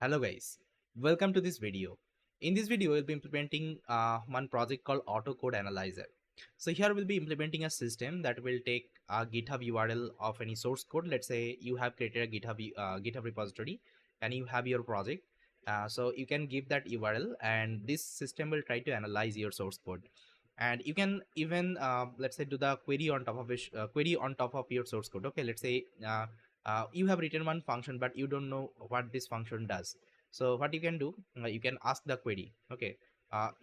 Hello guys, welcome to this video. In this video, we'll be implementing one project called Auto Code Analyzer. So here we'll be implementing a system that will take a GitHub URL of any source code. Let's say you have created a GitHub repository and you have your project. So you can give that URL and this system will try to analyze your source code. And you can even let's say do the query on top of your source code. Okay, let's say you have written one function but you don't know what this function does. So what you can do, you can ask the query. Okay,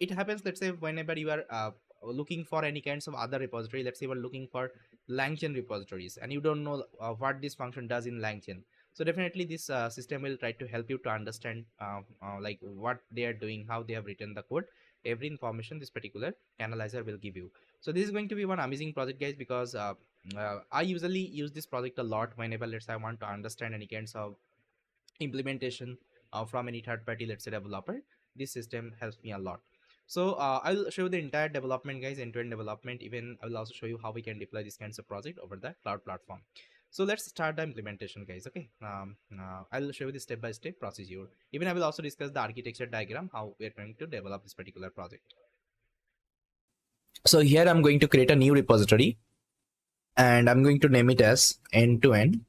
it happens, let's say whenever you are looking for any kinds of other repository. Let's say we're looking for LangChain repositories and you don't know what this function does in LangChain. So definitely this system will try to help you to understand like what they are doing, how they have written the code. Every information this particular analyzer will give you. So this is going to be one amazing project guys, because I usually use this project a lot whenever let's say I want to understand any kinds of implementation from any third party, let's say developer. This system helps me a lot. So I'll show you the entire development guys, end-to-end development. Even I will also show you how we can deploy this kinds of project over the cloud platform. So let's start the implementation guys. Okay, I'll show you the step-by-step procedure. Even I will also discuss the architecture diagram, how we are going to develop this particular project. So here I'm going to create a new repository and I'm going to name it as end-to-end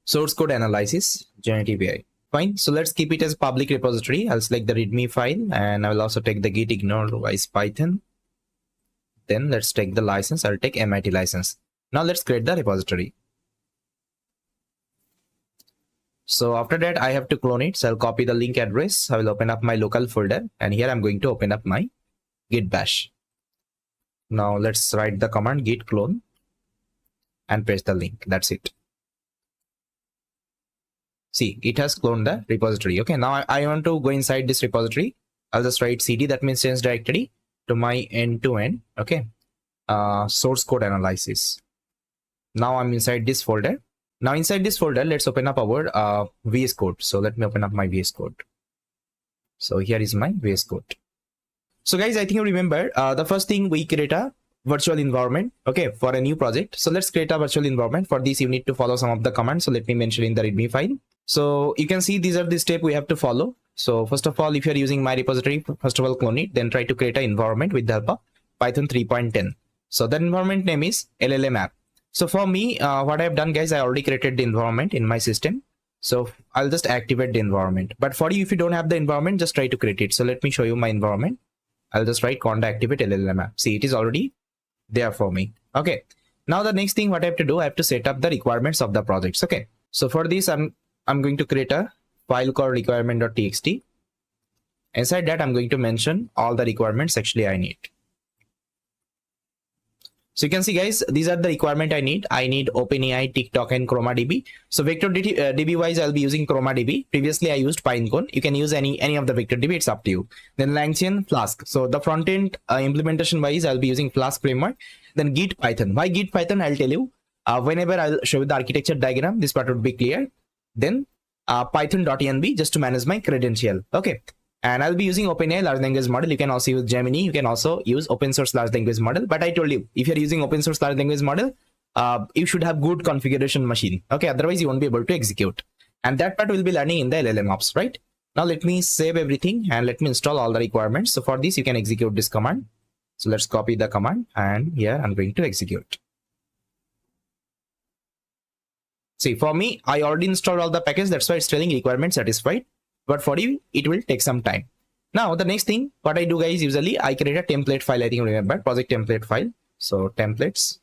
source code analysis generative AI. Fine. So let's keep it as public repository. I'll select the readme file and I will also take the git ignore wise python. Then let's take the license. I'll take MIT license. Now let's create the repository. So after that, I have to clone it. So I'll copy the link address. I will open up my local folder and here I'm going to open up my git bash. Now let's write the command git clone and paste the link. That's it. See, it has cloned the repository. Okay, now I want to go inside this repository. I'll just write cd, that means change directory, to my end-to-end, okay, source code analysis. Now I'm inside this folder. Now inside this folder, let's open up our VS Code. So let me open up my VS Code. So here is my VS Code. So guys, I think you remember the first thing, we create a virtual environment, okay, for a new project. So let's create a virtual environment. For this, you need to follow some of the commands. So let me mention in the readme file. So you can see these are the steps we have to follow. So first of all, if you're using my repository, first of all, clone it, then try to create an environment with the help of Python 3.10. So that environment name is LLM app. So for me, what I've done guys, I already created the environment in my system. So I'll just activate the environment. But for you, if you don't have the environment, just try to create it. So let me show you my environment. I'll just write conda activate LLM app. See, it is already there for me. Okay. Now the next thing what I have to do, I have to set up the requirements of the projects. Okay. So for this, I'm going to create a file called requirement.txt. Inside that, I'm going to mention all the requirements actually I need. So you can see guys, these are the requirement I need. I need OpenAI, TikTok, and ChromaDB. So vector DB wise, I'll be using ChromaDB. Previously, I used Pinecone. You can use any of the vector DB. It's up to you. Then LangChain, Flask. So the front end implementation wise, I'll be using Flask framework. Then Git Python. Why Git Python? I'll tell you. Whenever I'll show you the architecture diagram, this part would be clear. Then python.env just to manage my credential. Okay. And I'll be using OpenAI large language model. You can also use Gemini. You can also use open source large language model. But I told you, if you're using open source large language model, you should have good configuration machine. Okay, otherwise you won't be able to execute. And that part we'll be learning in the LLM ops, right? Now let me save everything and let me install all the requirements. So for this, you can execute this command. So let's copy the command and here I'm going to execute. See, for me, I already installed all the package. That's why it's telling requirement satisfied. But for you, it will take some time. Now, the next thing, what I do guys, usually I create a template file. I think you remember, project template file. So templates.py.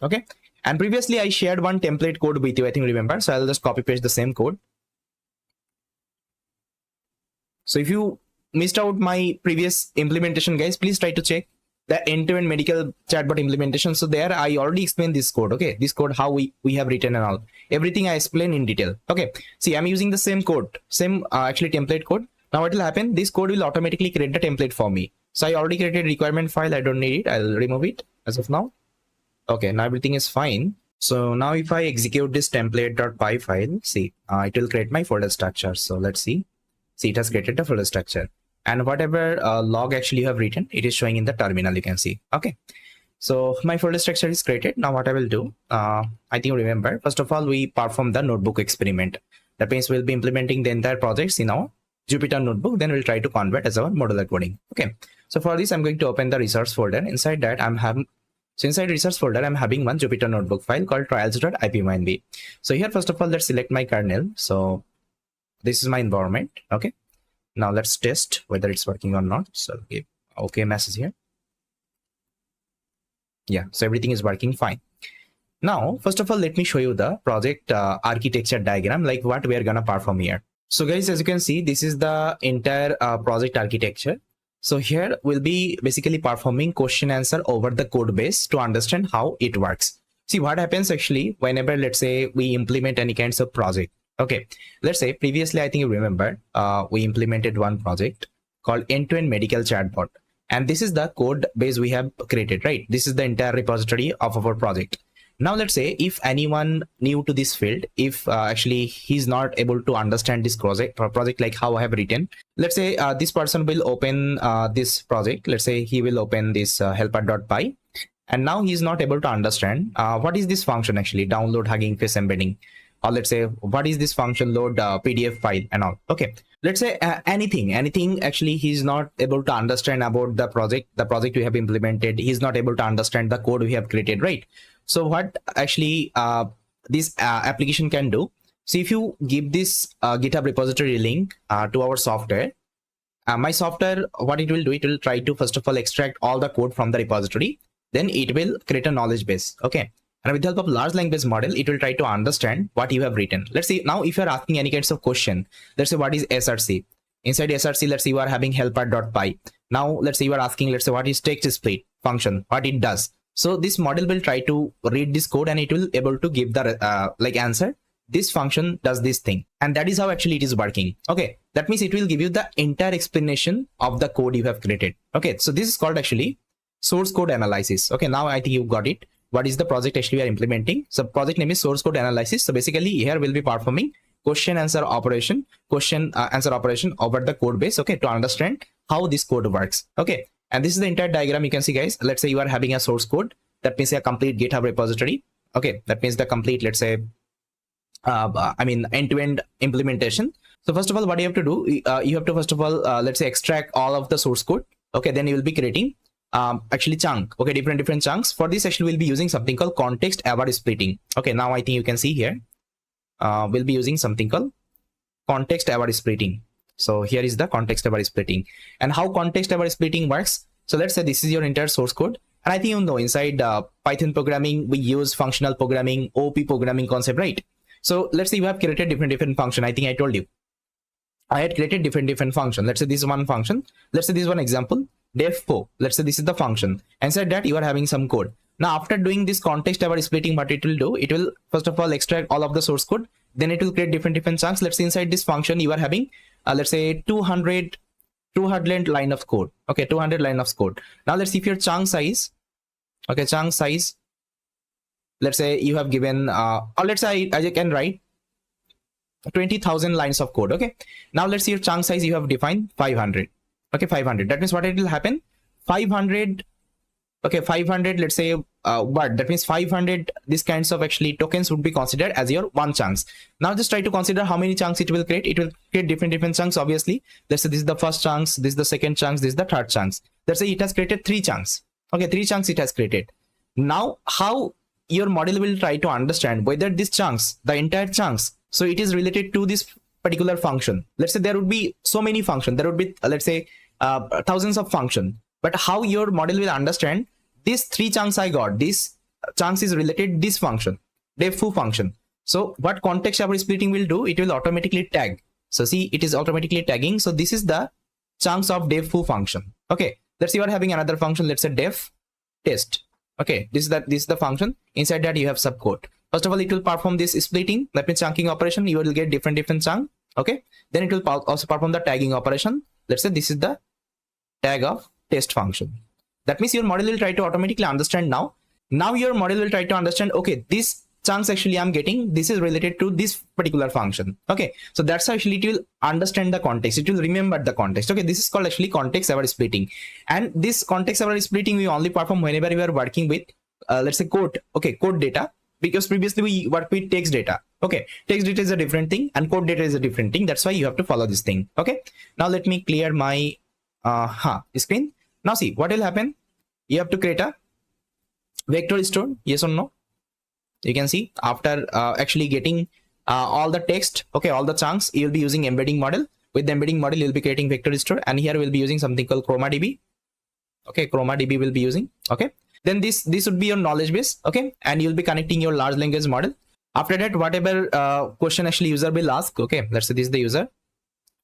Okay. And previously I shared one template code with you. I think you remember. So I'll just copy paste the same code. So if you missed out my previous implementation guys, please try to check the end-to-end medical chatbot implementation. So there I already explained this code. Okay, this code, how we have written and all, everything I explain in detail. Okay, see, I'm using the same code, same actually template code. Now what will happen, this code will automatically create the template for me. So I already created requirement file. I don't need it. I'll remove it as of now. Okay, now everything is fine. So now if I execute this template.py file, see, it will create my folder structure. So let's see. See, it has created the folder structure. And whatever log actually you have written, it is showing in the terminal, you can see. Okay. So my folder structure is created. Now what I will do, I think you remember, first of all, we perform the notebook experiment. That means we'll be implementing the entire projects in our Jupyter notebook. Then we'll try to convert as our modular coding. Okay. So for this, I'm going to open the resource folder. Inside that, inside resource folder, I'm having one Jupyter notebook file called trials.ipynb. So here, first of all, let's select my kernel. So this is my environment. Okay. Now let's test whether it's working or not. So okay message here. Yeah, so everything is working fine. Now, first of all, let me show you the project architecture diagram, like what we are gonna perform here. So guys, as you can see, this is the entire project architecture. So here we'll be basically performing question answer over the code base to understand how it works. See what happens actually whenever, let's say, we implement any kinds of project. Okay, let's say previously, I think you remember, we implemented one project called end-to-end medical chatbot. And this is the code base we have created, right? This is the entire repository of our project. Now, let's say if anyone new to this field, if actually he's not able to understand this project like how I have written, let's say this person will open this project. Let's say he will open this helper.py. And now he's not able to understand what is this function actually, download Hugging Face embedding. Or let's say, what is this function, load PDF file and all. Okay, let's say anything actually he's not able to understand about the project we have implemented. He's not able to understand the code we have created, right? So what actually this application can do, so if you give this GitHub repository link to our software, my software, what it will do, it will try to first of all extract all the code from the repository. Then it will create a knowledge base. Okay. And with the help of large language model, it will try to understand what you have written. Let's see, now if you're asking any kinds of question, let's say what is src? Inside src, let's say you are having helper.py. Now, let's say you are asking, let's say what is text split function, what it does. So this model will try to read this code and it will able to give the like answer. This function does this thing. And that is how actually it is working. Okay. That means it will give you the entire explanation of the code you have created. Okay. So this is called actually source code analysis. Okay. Now I think you got it. What is the project actually we are implementing? So project name is source code analysis. So basically here we'll be performing question answer operation over the code base. Okay, to understand how this code works. Okay, and this is the entire diagram you can see, guys. Let's say you are having a source code. That means a complete GitHub repository. Okay, that means the complete, let's say, end-to-end implementation. So first of all, what you have to do, you have to first of all, let's say, extract all of the source code. Okay, then you will be creating actually chunk. Okay, different chunks. For this actually we'll be using something called context aware splitting. Okay, now I think you can see here we'll be using something called context aware splitting. So here is the context aware splitting, and how context aware splitting works. So let's say this is your entire source code, and I think you know inside Python programming we use functional programming, OP programming concept, right? So let's say you have created different function. I think I told you I had created different function. Let's say this is one function. Let's say this is one example. Def4, let's say this is the function. Inside that you are having some code. Now after doing this context aware splitting, what it will do, it will first of all extract all of the source code, then it will create different chunks. Let's say inside this function you are having let's say 200 line of code. Okay, 200 line of code. Now let's see if your chunk size, okay, chunk size, let's say you have given or let's say I can write 20,000 lines of code. Okay, now let's see your chunk size you have defined 500. Okay, 500. That means what it will happen? 500. Okay, 500. Let's say what? That means 500. These kinds of actually tokens would be considered as your one chunks. Now just try to consider how many chunks it will create. It will create different chunks. Obviously, let's say this is the first chunks. This is the second chunks. This is the third chunks. Let's say it has created 3 chunks. Okay, 3 chunks it has created. Now how your model will try to understand whether these chunks, the entire chunks, so it is related to this particular function. Let's say there would be so many functions. There would be let's say thousands of function, but how your model will understand these 3 chunks I got, this chunks is related this function, def2 function. So what context aware splitting will do, it will automatically tag. So see, it is automatically tagging. So this is the chunks of def2 function. Okay, let's say you are having another function, let's say def test. Okay, this is the function. Inside that you have subcode. First of all, it will perform this splitting, that means chunking operation. You will get different chunk. Okay, then it will also perform the tagging operation. Let's say this is the tag of test function. That means your model will try to automatically understand now. Now your model will try to understand, okay, this chunks actually I'm getting, this is related to this particular function. Okay, so that's how actually it will understand the context, it will remember the context. Okay, this is called actually context aware splitting, and this context aware splitting we only perform whenever we are working with let's say code. Okay, code data, because previously we work with text data. Okay, text data is a different thing and code data is a different thing. That's why you have to follow this thing. Okay, now let me clear my screen. Now see what will happen. You have to create a vector store, yes or no. You can see after actually getting all the text, okay, all the chunks, you'll be using embedding model. With the embedding model, you'll be creating vector store, and here we'll be using something called ChromaDB. Okay, ChromaDB will be using. Okay, then this would be your knowledge base. Okay, and you'll be connecting your large language model. After that, whatever question actually user will ask, okay, let's say this is the user.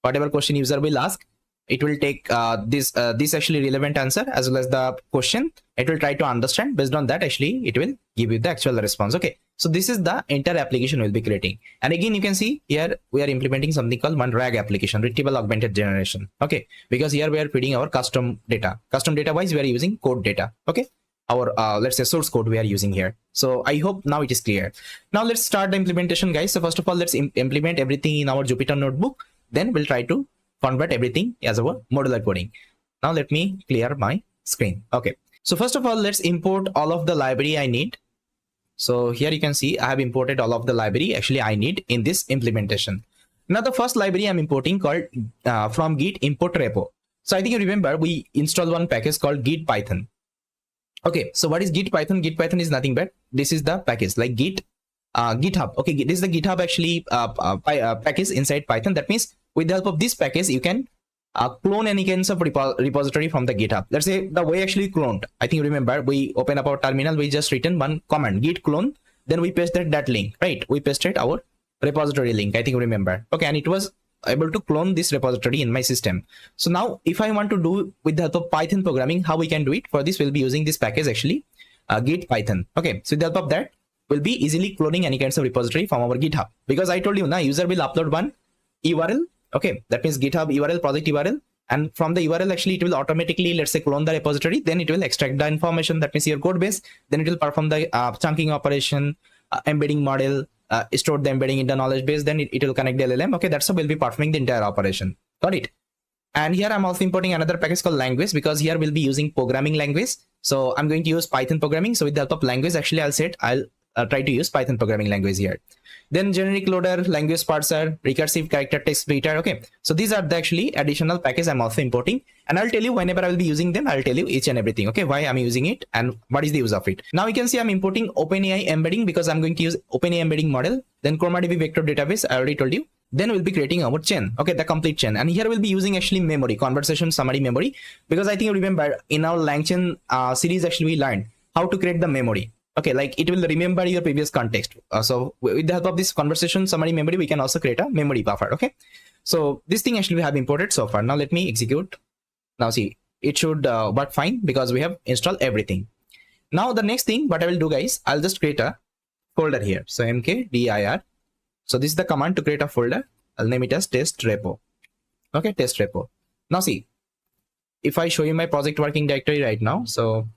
Whatever question user will ask, it will take this actually relevant answer as well as the question. It will try to understand. Based on that, actually it will give you the actual response. Okay, so this is the entire application we'll be creating. And again, you can see here we are implementing something called one RAG application, retrieval augmented generation. Okay, because here we are feeding our custom data wise we are using code data. Okay, our let's say source code we are using here. So I hope now it is clear. Now let's start the implementation, guys. So first of all, let's implement everything in our Jupyter notebook. Then we'll try to convert everything as our modular coding. Now let me clear my screen. Okay, so first of all, let's import all of the library I need. So here you can see I have imported all of the library actually I need in this implementation. Now the first library I'm importing called from Git import repo. So I think you remember we installed one package called Git Python. Okay, so what is Git Python? Git Python is nothing but this is the package like Git GitHub. Okay, this is the GitHub actually package inside Python. That means with the help of this package, you can clone any kinds of repository from the GitHub. Let's say the way actually cloned. I think remember we open up our terminal, we just written one command git clone, then we pasted that link, right? We pasted our repository link. I think remember. Okay, and it was able to clone this repository in my system. So now if I want to do with the help of Python programming, how we can do it? For this, we'll be using this package actually Git Python. Okay, so with the help of that, we'll be easily cloning any kinds of repository from our GitHub, because I told you now user will upload one URL. Okay, that means GitHub URL, project URL, and from the URL actually it will automatically, let's say, clone the repository. Then it will extract the information, that means your code base. Then it will perform the chunking operation, embedding model, store the embedding in the knowledge base. Then it will connect the LLM. Okay, that's how we'll be performing the entire operation. Got it? And here I'm also importing another package called language, because here we'll be using programming language. So I'm going to use Python programming. So with the help of language, actually I'll try to use Python programming language here. Then generic loader, language parser, recursive character text splitter. Okay, so these are the actually additional package I'm also importing, and I'll tell you whenever I will be using them. I'll tell you each and everything. Okay, why I'm using it and what is the use of it. Now you can see I'm importing OpenAI embedding, because I'm going to use OpenAI embedding model. Then ChromaDB vector database, I already told you. Then we'll be creating our chain. Okay, the complete chain, and here we'll be using actually memory, conversation summary memory, because I think you remember in our LangChain series actually we learned how to create the memory. Okay, like it will remember your previous context. So with the help of this conversation summary memory, we can also create a memory buffer. Okay, so this thing actually we have imported so far. Now let me execute. Now see, it should work fine because we have installed everything. Now the next thing what I will do, guys, I'll just create a folder here. So mkdir. So this is the command to create a folder. I'll name it as test repo. Okay, test repo. Now see, if I show you my project working directory right now, so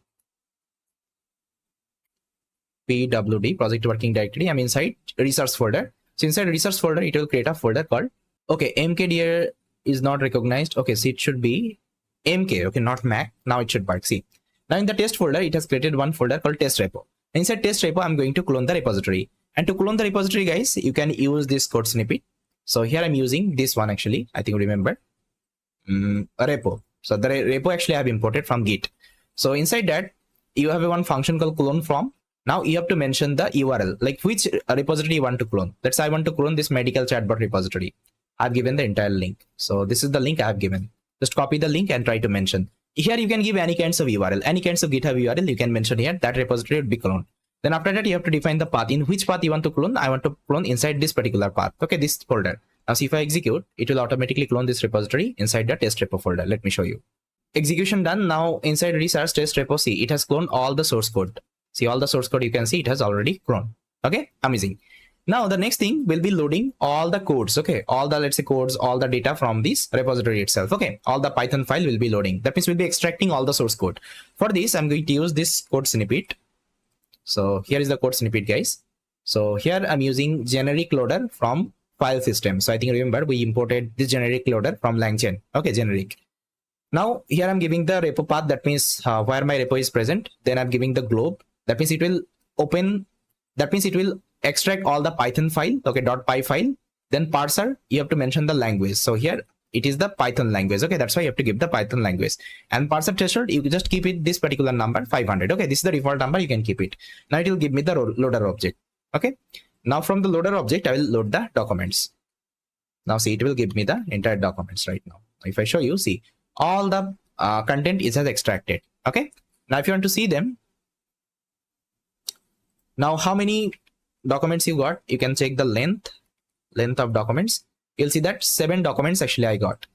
pwd project working directory, I'm inside resource folder. So inside resource folder, it will create a folder called, okay, mkdir is not recognized. Okay, so it should be mk. Okay, not mac. Now it should work. See, now in the test folder, it has created one folder called test repo. Inside test repo, I'm going to clone the repository. And to clone the repository, guys, you can use this code snippet. So here I'm using this one actually. I think remember a repo. So the repo actually I have imported from Git. So inside that, you have one function called clone from. Now you have to mention the URL, like which repository you want to clone. Let's say I want to clone this medical chatbot repository. I've given the entire link. So this is the link I have given. Just copy the link and try to mention. Here you can give any kinds of URL, any kinds of GitHub URL you can mention here. That repository would be cloned. Then after that, you have to define the path. In which path you want to clone? I want to clone inside this particular path. Okay, this folder. Now see, if I execute, it will automatically clone this repository inside the test repo folder. Let me show you. Execution done. Now inside resource test repo, see, it has cloned all the source code. See, all the source code you can see it has already cloned. Okay, amazing. Now the next thing will be loading all the codes. Okay, all the, let's say, codes, all the data from this repository itself. Okay, all the Python file will be loading. That means we'll be extracting all the source code. For this, I'm going to use this code snippet. So here is the code snippet, guys. So here I'm using generic loader from file system. So I think remember we imported this generic loader from LangChain. Okay, generic. Now here I'm giving the repo path, that means where my repo is present. Then I'm giving the globe, that means it will open, that means it will extract all the Python file, okay, .py file. Then parser, you have to mention the language. So here it is the Python language, okay, that's why you have to give the Python language. And parser threshold, you just keep it this particular number 500, okay, this is the default number, you can keep it. Now it will give me the loader object, okay. Now from the loader object, I will load the documents. Now see, it will give me the entire documents right now. If I show you, see, all the content is as extracted, okay. Now if you want to see them, now how many documents you got, you can check the length of documents. You'll see that 7 documents actually I got.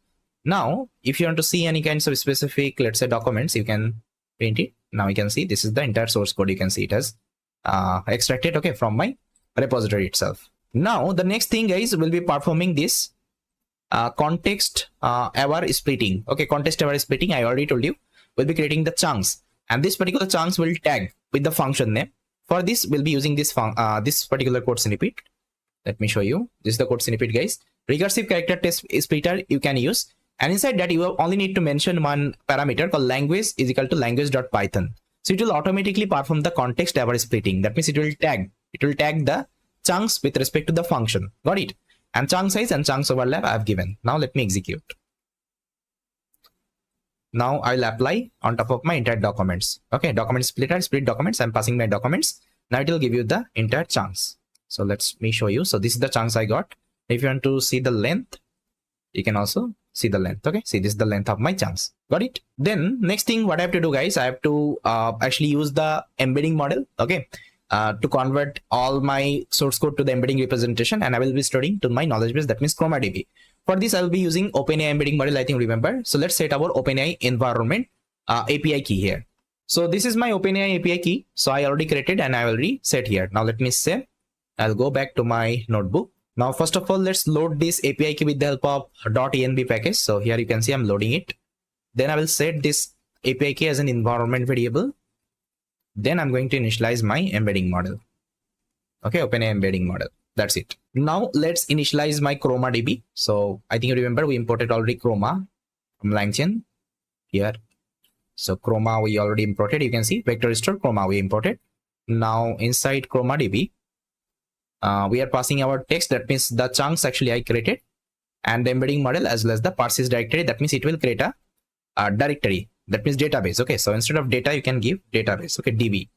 Now if you want to see any kinds of specific, let's say, documents, you can print it. Now you can see this is the entire source code. You can see it as extracted, okay, from my repository itself. Now the next thing, guys, will be performing this context aware splitting. Okay, context aware splitting, I already told you, we'll be creating the chunks, and this particular chunks will tag with the function name. For this, we'll be using this this particular code snippet. Let me show you. This is the code snippet, guys. Recursive character test splitter you can use, and inside that you only need to mention one parameter called language is equal to language.python. So it will automatically perform the context aware splitting. That means it will tag the chunks with respect to the function. Got it? And chunk size and chunks overlap I have given. Now let me execute. Now I will apply on top of my entire documents. Okay, document splitter, split documents. I'm passing my documents. Now it will give you the entire chunks. So let me show you. So this is the chunks I got. If you want to see the length, you can also see the length. Okay, see, this is the length of my chunks. Got it? Then next thing what I have to do, guys, I have to actually use the embedding model. Okay. To convert all my source code to the embedding representation, and I will be storing to my knowledge base, that means ChromaDB. For this, I will be using OpenAI embedding model, I think, remember. So let's set our OpenAI environment API key here. So this is my OpenAI API key. So I already created and I already set here. Now let me save. I'll go back to my notebook. Now, first of all, let's load this API key with the help of .env package. So here you can see I'm loading it. Then I will set this API key as an environment variable. Then I'm going to initialize my embedding model. Okay, OpenAI embedding model. That's it. Now let's initialize my ChromaDB. So I think you remember we imported already Chroma from LangChain here. So Chroma we already imported. You can see vector store Chroma we imported. Now inside ChromaDB, we are passing our text. That means the chunks actually I created, and the embedding model as well as the parses directory. That means it will create a directory. That means database. Okay, so instead of data, you can give database. Okay, DB.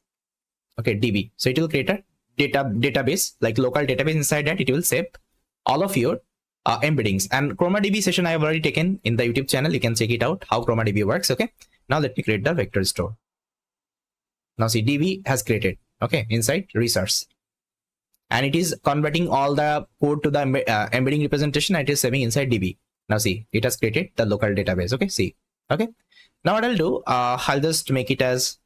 Okay, DB. So it will create a database, like local database. Inside that, it will save all of your embeddings. And ChromaDB session I have already taken in the YouTube channel. You can check it out how ChromaDB works. Okay. Now let me create the vector store. Now see, DB has created. Okay, inside resource, and it is converting all the code to the embedding representation. And it is saving inside DB. Now see, it has created the local database. Okay, see. Okay. Now what I'll do, I'll just make it as,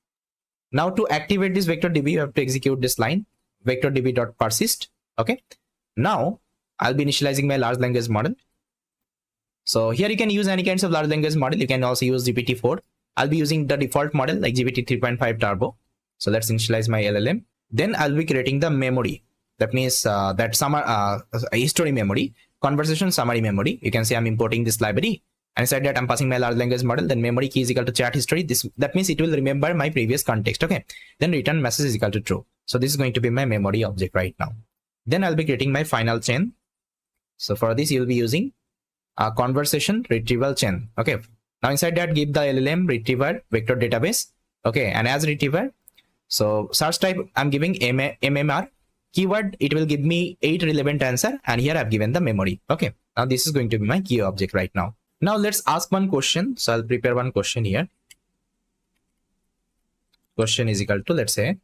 now to activate this vector DB, you have to execute this line, vector db.persist. Okay. Now I'll be initializing my large language model. So here you can use any kinds of large language model. You can also use GPT-4. I'll be using the default model like GPT 3.5 Turbo. So let's initialize my LLM. Then I'll be creating the memory. That means that history memory, conversation summary memory. You can see I'm importing this library. And inside that, I'm passing my large language model. Then memory key is equal to chat history. That means it will remember my previous context. Okay. Then return message is equal to true. So this is going to be my memory object right now. Then I'll be creating my final chain. So for this, you'll be using a conversation retrieval chain. Okay. Now inside that, give the LLM retriever vector database. Okay. And as retriever, so search type, I'm giving MMR keyword. It will give me 8 relevant answer. And here I've given the memory. Okay. Now this is going to be my key object right now. Now let's ask one question. So I'll prepare one question here. Question is equal to, let's say,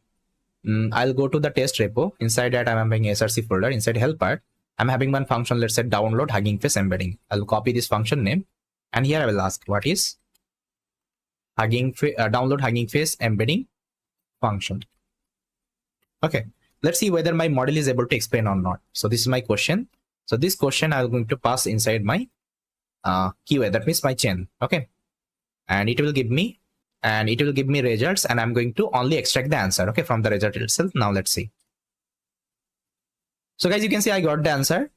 I'll go to the test repo. Inside that, I'm having src folder. Inside help part, I'm having one function. Let's say download Hugging Face embedding. I'll copy this function name, and here I will ask what is download Hugging Face embedding function. Okay, let's see whether my model is able to explain or not. So this is my question. So this question I'm going to pass inside my keyword, that means my chain. Okay, and it will give me results, and I'm going to only extract the answer, okay, from the result itself. Now let's see. So guys, you can see I got the answer.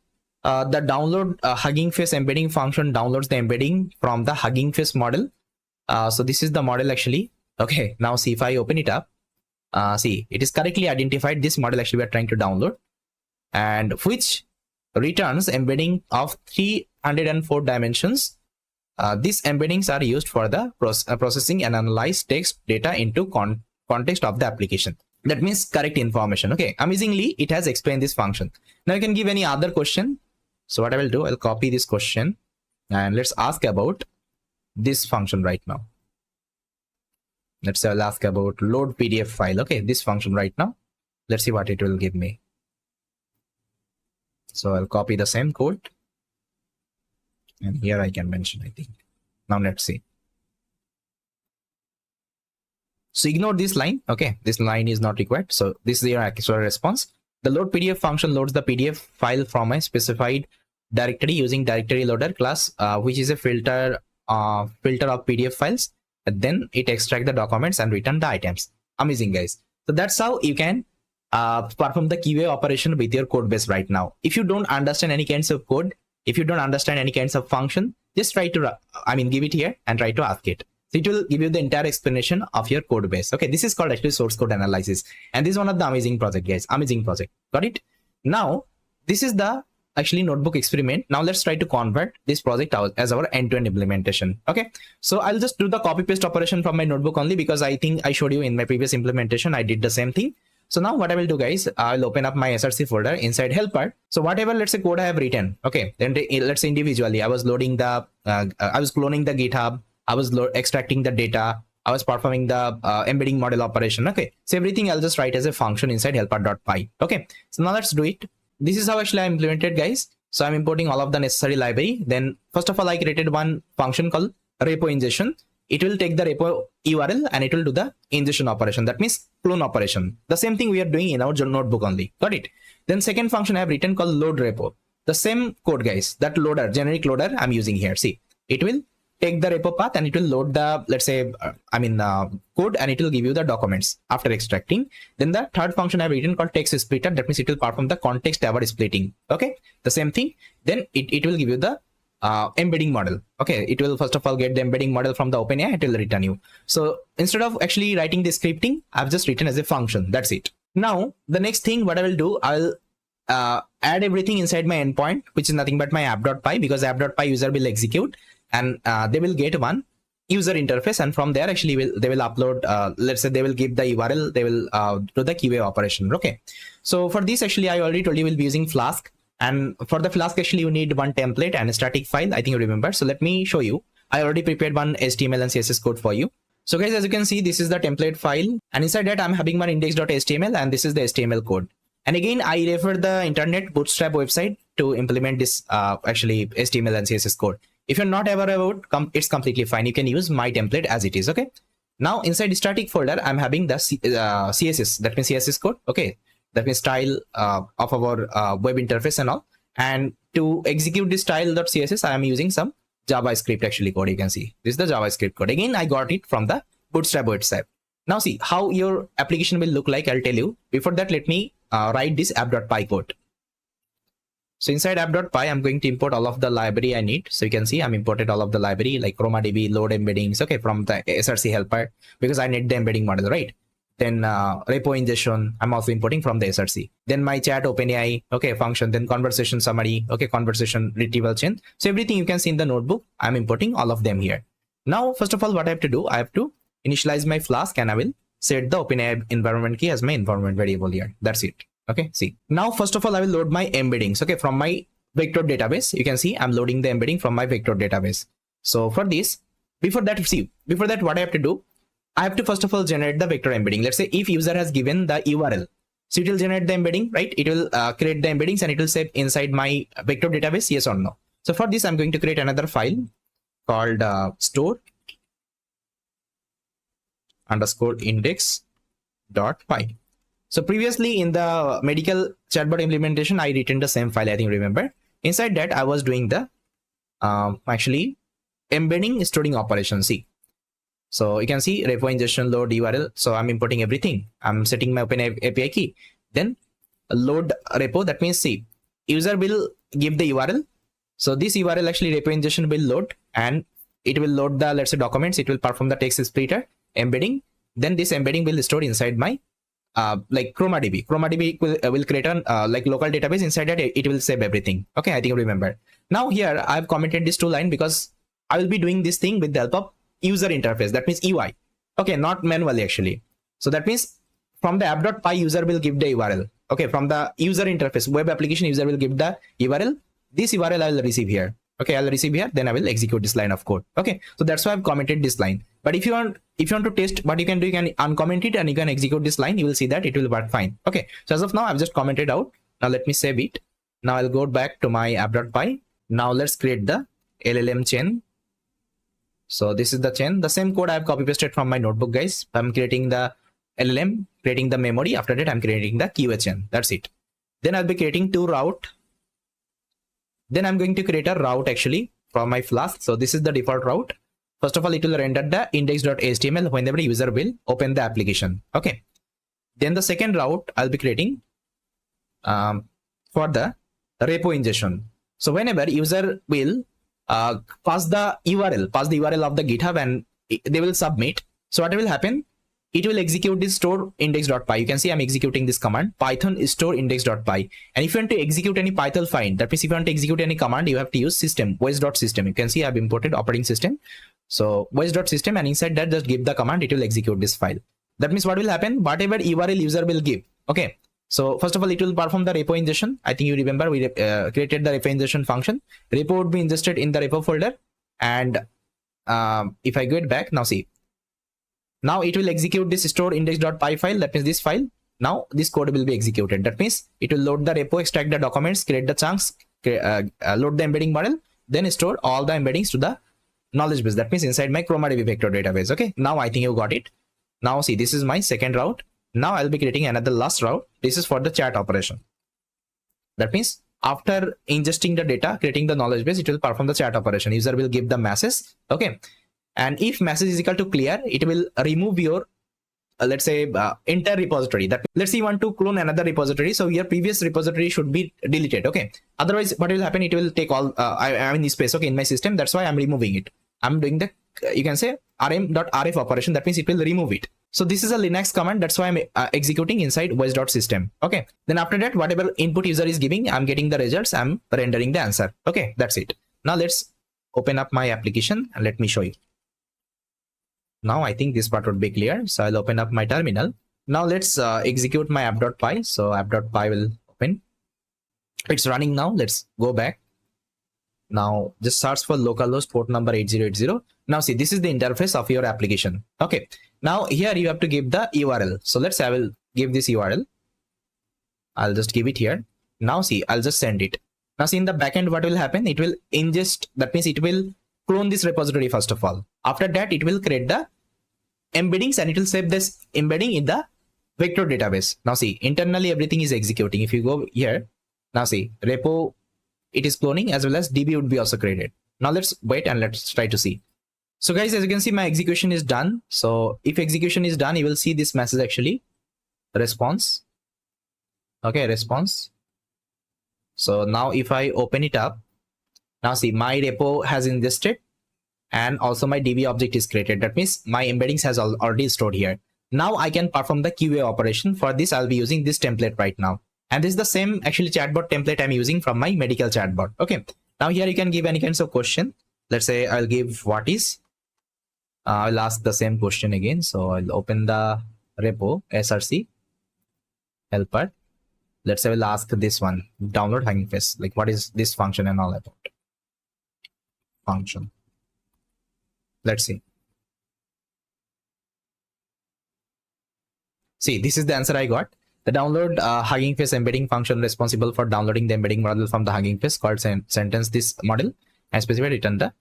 The download Hugging Face embedding function downloads the embedding from the Hugging Face model. So this is the model actually. Okay, now see if I open it up. See, it is correctly identified this model actually we are trying to download, and which returns embedding of 304 dimensions. These embeddings are used for the processing and analyze text data into context of the application. That means correct information. Okay, amazingly, it has explained this function. Now you can give any other question. So what I will do, I'll copy this question and let's ask about this function right now. Let's say I'll ask about load PDF file. Okay, this function right now. Let's see what it will give me. So I'll copy the same code. And here I can mention, I think. Now let's see. So ignore this line. Okay, this line is not required. So this is your actual response. The load PDF function loads the PDF file from a specified directory using directory loader class, which is a filter of PDF files. And then it extracts the documents and return the items. Amazing, guys. So that's how you can perform the keyway operation with your code base right now. If you don't understand any kinds of code, if you don't understand any kinds of function, just try to, give it here and try to ask it. So it will give you the entire explanation of your code base. Okay, this is called actually source code analysis. And this is one of the amazing project, guys. Amazing project. Got it? Now, this is the actually notebook experiment. Now let's try to convert this project out as our end-to-end implementation. Okay, so I'll just do the copy paste operation from my notebook only, because I think I showed you in my previous implementation I did the same thing. So now what I will do, guys, I'll open up my src folder inside helper. So whatever, let's say, code I have written, okay, then let's say individually I was loading the I was cloning the GitHub, I was extracting the data, I was performing the embedding model operation. Okay, so everything I'll just write as a function inside helper.py. Okay, so now let's do it. This is how actually I implemented, guys. So I'm importing all of the necessary library. Then first of all, I created one function called repo ingestion. It will take the repo URL and it will do the ingestion operation. That means clone operation. The same thing we are doing in our notebook only. Got it? Then second function I have written called load repo. The same code, guys. That loader, generic loader I'm using here. See, it will take the repo path and it will load the, let's say, code, and it will give you the documents after extracting. Then the third function I've written called text splitter. That means it will perform the context aware splitting. Okay, the same thing. Then it will give you the embedding model. Okay, it will first of all get the embedding model from the OpenAI. It will return you. So instead of actually writing the scripting, I've just written as a function. That's it. Now the next thing what I will do, I'll add everything inside my endpoint, which is nothing but my app.py, because app.py user will execute and they will get one user interface, and from there actually they will upload, let's say they will give the URL, they will do the keyway operation. Okay, so for this actually I already told you we'll be using Flask, and for the Flask actually you need one template and a static file, I think you remember. So let me show you. I already prepared one HTML and CSS code for you. So guys, as you can see, this is the template file, and inside that I'm having one index.html, and this is the HTML code. And again, I refer the internet bootstrap website to implement this actually HTML and CSS code. If you're not aware about, it's completely fine. You can use my template as it is. Okay. Now inside the static folder, I'm having the CSS. That means CSS code. Okay. That means style of our web interface and all. And to execute this style.css, I am using some JavaScript actually code. You can see this is the JavaScript code. Again, I got it from the bootstrap website. Now see how your application will look like. I'll tell you. Before that, let me write this app.py code. So inside app.py, I'm going to import all of the library I need. So you can see I'm imported all of the library like ChromaDB, load embeddings, okay, from the src helper, because I need the embedding model, right? Then repo ingestion, I'm also importing from the src. Then my chat OpenAI, okay, function, then conversation summary, okay, conversation retrieval chain. So everything you can see in the notebook, I'm importing all of them here. Now, first of all, what I have to do, I have to initialize my Flask, and I will set the OpenAI environment key as my environment variable here. That's it. Okay, see. Now, first of all, I will load my embeddings, okay, from my vector database. You can see I'm loading the embedding from my vector database. So for this, before that, what I have to do, I have to first of all generate the vector embedding. Let's say if user has given the URL, so it will generate the embedding, right? It will create the embeddings and it will say inside my vector database, yes or no. So for this, I'm going to create another file called store underscore index.py. So previously in the medical chatbot implementation, I written the same file, I think, remember. Inside that, I was doing the actually embedding storing operation. See, so you can see repo ingestion, load URL. So I'm importing everything. I'm setting my OpenAI API key. Then load repo. That means, see, user will give the URL. So this URL actually repo ingestion will load, and it will load the, let's say, documents. It will perform the text splitter embedding. Then this embedding will store inside my like ChromaDB. ChromaDB will create an like local database. Inside that it will save everything. Okay, I think you remember. Now here I've commented this 2 line because I will be doing this thing with the help of user interface. That means UI. Okay, not manually actually. So that means from the app.py user will give the URL. Okay, from the user interface, web application user will give the URL. This URL I will receive here. Okay, I'll receive here, then I will execute this line of code. Okay, so that's why I've commented this line. But if you want to test what you can do, you can uncomment it and you can execute this line. You will see that it will work fine. Okay, so as of now I've just commented out. Now let me save it. Now I'll go back to my app.py. Now let's create the LLM chain. So this is the chain. The same code I've copy pasted from my notebook, guys. I'm creating the LLM, creating the memory. After that I'm creating the QA chain. That's it. Then I'll be creating 2 route. Then I'm going to create a route actually from my Flask. So this is the default route. First of all, it will render the index.html whenever user will open the application. Okay. Then the second route I'll be creating for the repo ingestion. So whenever user will pass the URL of the GitHub and they will submit. So what will happen? It will execute this store index.py. You can see I'm executing this command, python store index.py. And if you want to execute any Python file, that means if you want to execute any command, you have to use system, os.system. You can see I've imported operating system. So os.system, and inside that just give the command, it will execute this file. That means what will happen? Whatever URL user will give. Okay. So first of all, it will perform the repo ingestion. I think you remember we created the repo ingestion function. Repo would be ingested in the repo folder. And if I go it back, now see. Now it will execute this store index.py file. That means this file. Now this code will be executed. That means it will load the repo, extract the documents, create the chunks, load the embedding model, then store all the embeddings to the knowledge base. That means inside my ChromaDB vector database. Okay. Now I think you got it. Now see, this is my second route. Now I'll be creating another last route. This is for the chat operation. That means after ingesting the data, creating the knowledge base, it will perform the chat operation. User will give the message. Okay. And if message is equal to clear, it will remove your let's say entire repository. That let's say you want to clone another repository, so your previous repository should be deleted. Okay, otherwise what will happen? It will take all I mean space. Okay, in my system. That's why I'm removing it. I'm doing the you can say rm.rf operation. That means it will remove it. So this is a Linux command. That's why I'm executing inside was.system. Okay, then after that, whatever input user is giving, I'm getting the results. I'm rendering the answer. Okay, that's it. Now let's open up my application and let me show you. Now I think this part would be clear. So I'll open up my terminal. Now let's execute my app.py. So app.py will open. It's running now. Let's go back. Now just search for localhost port number 8080. Now see, this is the interface of your application. Okay. Now here you have to give the URL. So let's say I will give this URL. I'll just give it here. Now see, I'll just send it. Now see, in the backend, what will happen? It will ingest. That means it will clone this repository first of all. After that, it will create the embeddings and it will save this embedding in the vector database. Now see, internally everything is executing. If you go here, now see, repo, it is cloning as well as DB would be also created. Now let's wait and let's try to see. So guys, as you can see, my execution is done. So if execution is done, you will see this message actually, response. Okay, response. So now if I open it up, now see, my repo has ingested and also my DB object is created. That means my embeddings has already stored here. Now I can perform the QA operation. For this, I'll be using this template right now. And this is the same actually chatbot template I'm using from my medical chatbot. Okay. Now here you can give any kinds of question. Let's say I'll give what is. I'll ask the same question again. So I'll open the repo src helper. Let's say we'll ask this one, download Hugging Face. Like what is this function and all about? Function. Let's see. See, this is the answer I got. The download Hugging Face embedding function responsible for downloading the embedding model from the Hugging Face called sentence this model and specify return the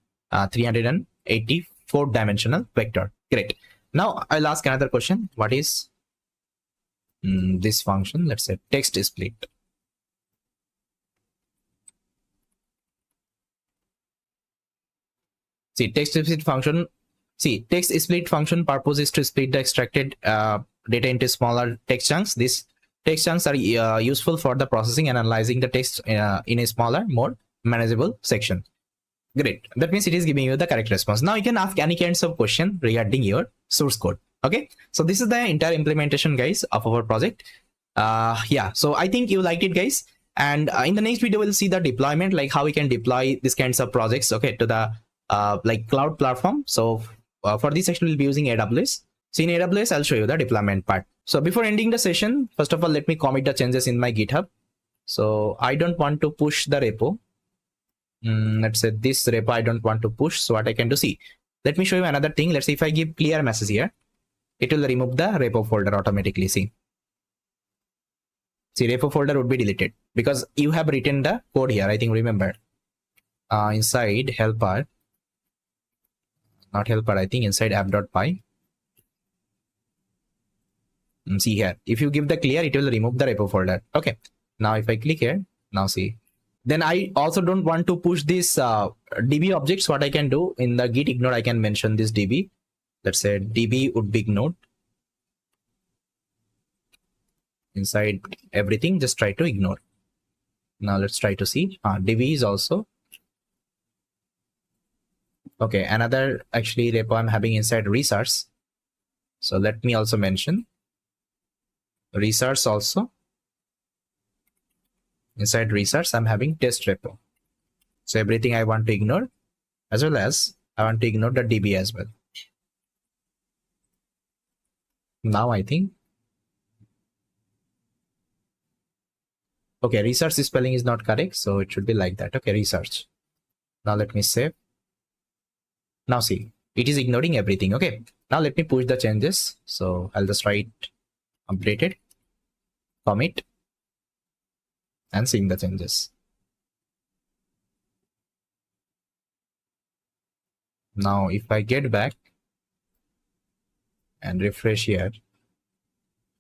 384 dimensional vector. Great. Now I'll ask another question. What is this function? Let's say text split. See, text split function. See, text split function purpose is to split the extracted data into smaller text chunks. This Text chunks are useful for the processing and analyzing the text in a smaller, more manageable section. Great. That means it is giving you the correct response. Now you can ask any kinds of question regarding your source code. Okay. So this is the entire implementation, guys, of our project. Yeah. So I think you liked it, guys. And in the next video, we'll see the deployment, like how we can deploy these kinds of projects, okay, to the like cloud platform. So for this section, we'll be using AWS. So in AWS, I'll show you the deployment part. So before ending the session, first of all, let me commit the changes in my GitHub. So I don't want to push the repo. Let's say this repo I don't want to push. So what I can do, see, let me show you another thing. Let's say if I give clear message here, it will remove the repo folder automatically. See, repo folder would be deleted because you have written the code here. I think, remember, inside helper, not helper, I think inside app.py. See here, if you give the clear, it will remove the repo folder. Okay. Now if I click here, now see, then I also don't want to push this DB objects. What I can do in the git ignore, I can mention this DB. Let's say DB would be ignored. Inside everything, just try to ignore. Now let's try to see. DB is also okay. Another actually repo I'm having inside resource. So let me also mention resource also. Inside resource, I'm having test repo. So everything I want to ignore, as well as I want to ignore the DB as well. Now I think, okay, research spelling is not correct, so it should be like that. Okay, research. Now let me save. Now see, it is ignoring everything. Okay, now let me push the changes. So I'll just write updated, commit, and seeing the changes. Now if I get back and refresh here,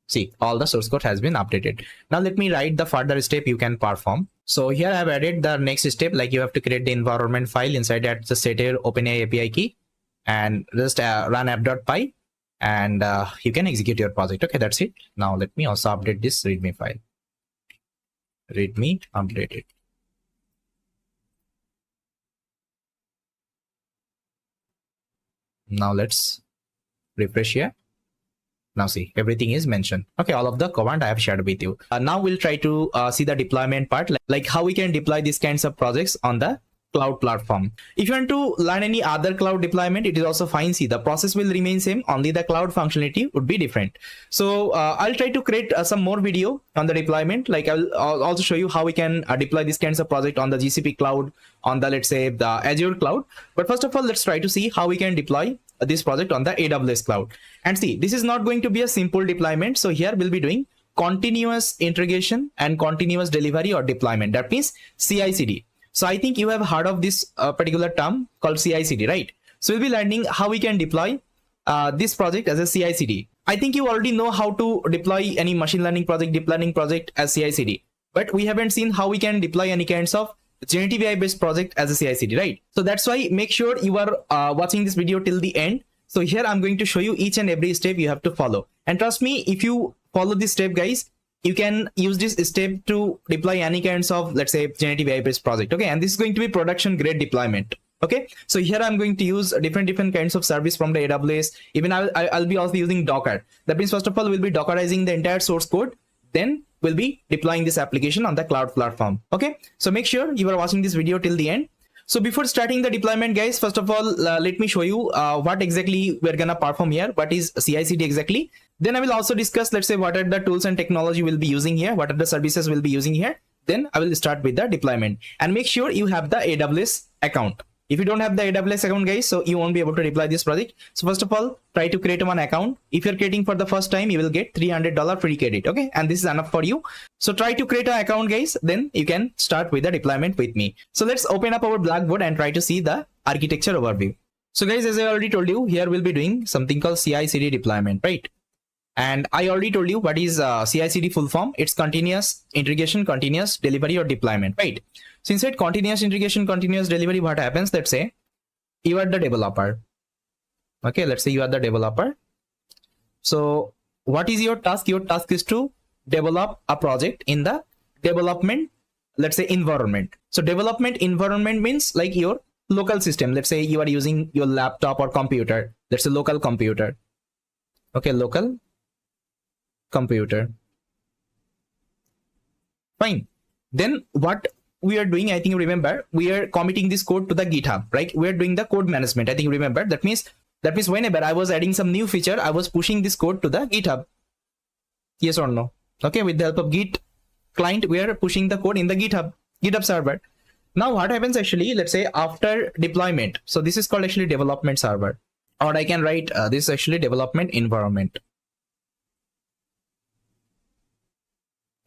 see, all the source code has been updated. Now let me write the further step you can perform. So here I have added the next step, like you have to create the environment file. Inside that, just set your OpenAI API key and just run app.py, and you can execute your project. Okay, that's it. Now let me also update this readme file. Readme updated. Now let's refresh here. Now see, everything is mentioned. Okay, all of the command I have shared with you. Now we'll try to see the deployment part, like how we can deploy these kinds of projects on the cloud platform. If you want to learn any other cloud deployment, it is also fine. See, the process will remain same, only the cloud functionality would be different. So I'll try to create some more video on the deployment. Like I'll also show you how we can deploy these kinds of project on the GCP cloud, on the, let's say, the Azure cloud. But first of all, let's try to see how we can deploy this project on the AWS cloud. And see, this is not going to be a simple deployment. So here we'll be doing continuous integration and continuous delivery or deployment. That means CI/CD. So I think you have heard of this particular term called CI/CD, right? So we'll be learning how we can deploy this project as a CI/CD. I think you already know how to deploy any machine learning project, deep learning project as CI/CD, but we haven't seen how we can deploy any kinds of generative AI based project as a CI/CD, right? So that's why make sure you are watching this video till the end. So here I'm going to show you each and every step you have to follow. And trust me, if you follow this step, guys, you can use this step to deploy any kinds of, let's say, generative AI based project. Okay, and this is going to be production grade deployment. Okay, so here I'm going to use different kinds of service from the AWS. Even I'll be also using Docker. That means first of all, we'll be Dockerizing the entire source code. Then we'll be deploying this application on the cloud platform. Okay, so make sure you are watching this video till the end. So before starting the deployment, guys, first of all, let me show you what exactly we're gonna perform here. What is CI/CD exactly? Then I will also discuss, let's say, what are the tools and technology we'll be using here, what are the services we'll be using here. Then I will start with the deployment, and make sure you have the AWS account. If you don't have the AWS account, guys, so you won't be able to deploy this project. So first of all, try to create one account. If you're creating for the first time, you will get $300 free credit. Okay, and this is enough for you. So try to create an account, guys. Then you can start with the deployment with me. So let's open up our Blackboard and try to see the architecture overview. So guys, as I already told you, here we'll be doing something called CI/CD deployment, right? And I already told you what is CI/CD full form. It's continuous integration, continuous delivery, or deployment, right? So inside continuous integration, continuous delivery, what happens? Let's say you are the developer. Okay, let's say you are the developer. So what is your task? Your task is to develop a project in the development, let's say, environment. So development environment means like your local system. Let's say you are using your laptop or computer, let's say local computer. Okay, local computer. Fine. Then what we are doing, I think you remember, we are committing this code to the GitHub, right? We are doing the code management. I think you remember. That means whenever I was adding some new feature, I was pushing this code to the GitHub. Yes or no? Okay, with the help of Git client, we are pushing the code in the GitHub server. Now what happens actually, let's say after deployment. So this is called actually development server, or I can write this is actually development environment.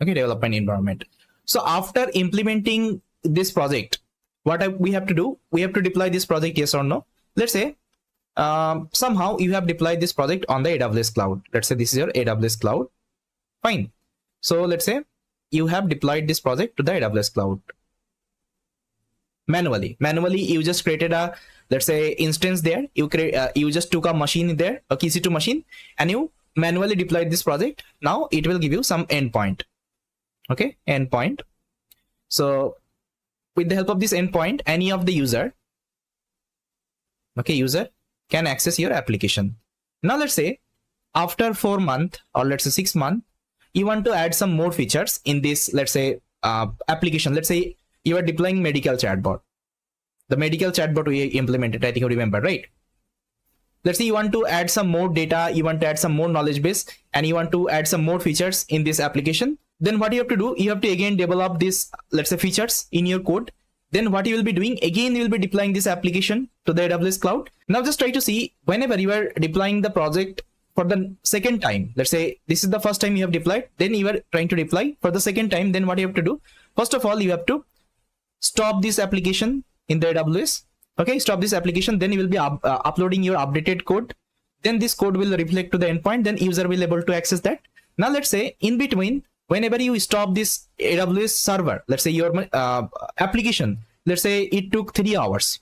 Okay, development environment. So after implementing this project, what we have to do, we have to deploy this project, yes or no? Let's say somehow you have deployed this project on the AWS cloud. Let's say this is your AWS cloud. Fine. So let's say you have deployed this project to the AWS cloud manually. You just created a, let's say, instance there. You just took a machine there, a EC2 machine, and you manually deployed this project. Now it will give you some endpoint. Okay, endpoint. So with the help of this endpoint, any of the user can access your application. Now let's say after 4 months or let's say 6 months, you want to add some more features in this, let's say, application. Let's say you are deploying medical chatbot. The medical chatbot we implemented, I think you remember, right? Let's say you want to add some more data, you want to add some more knowledge base, and you want to add some more features in this application. Then what you have to do, you have to again develop this, let's say, features in your code. Then what you will be doing, again you will be deploying this application to the AWS cloud. Now just try to see, whenever you are deploying the project for the second time, let's say this is the first time you have deployed, then you are trying to deploy for the second time. Then what you have to do, first of all, you have to stop this application in the AWS. Okay, stop this application. Then you will be uploading your updated code. Then this code will reflect to the endpoint. Then user will be able to access that. Now let's say in between, whenever you stop this AWS server, let's say your application, let's say it took 3 hours.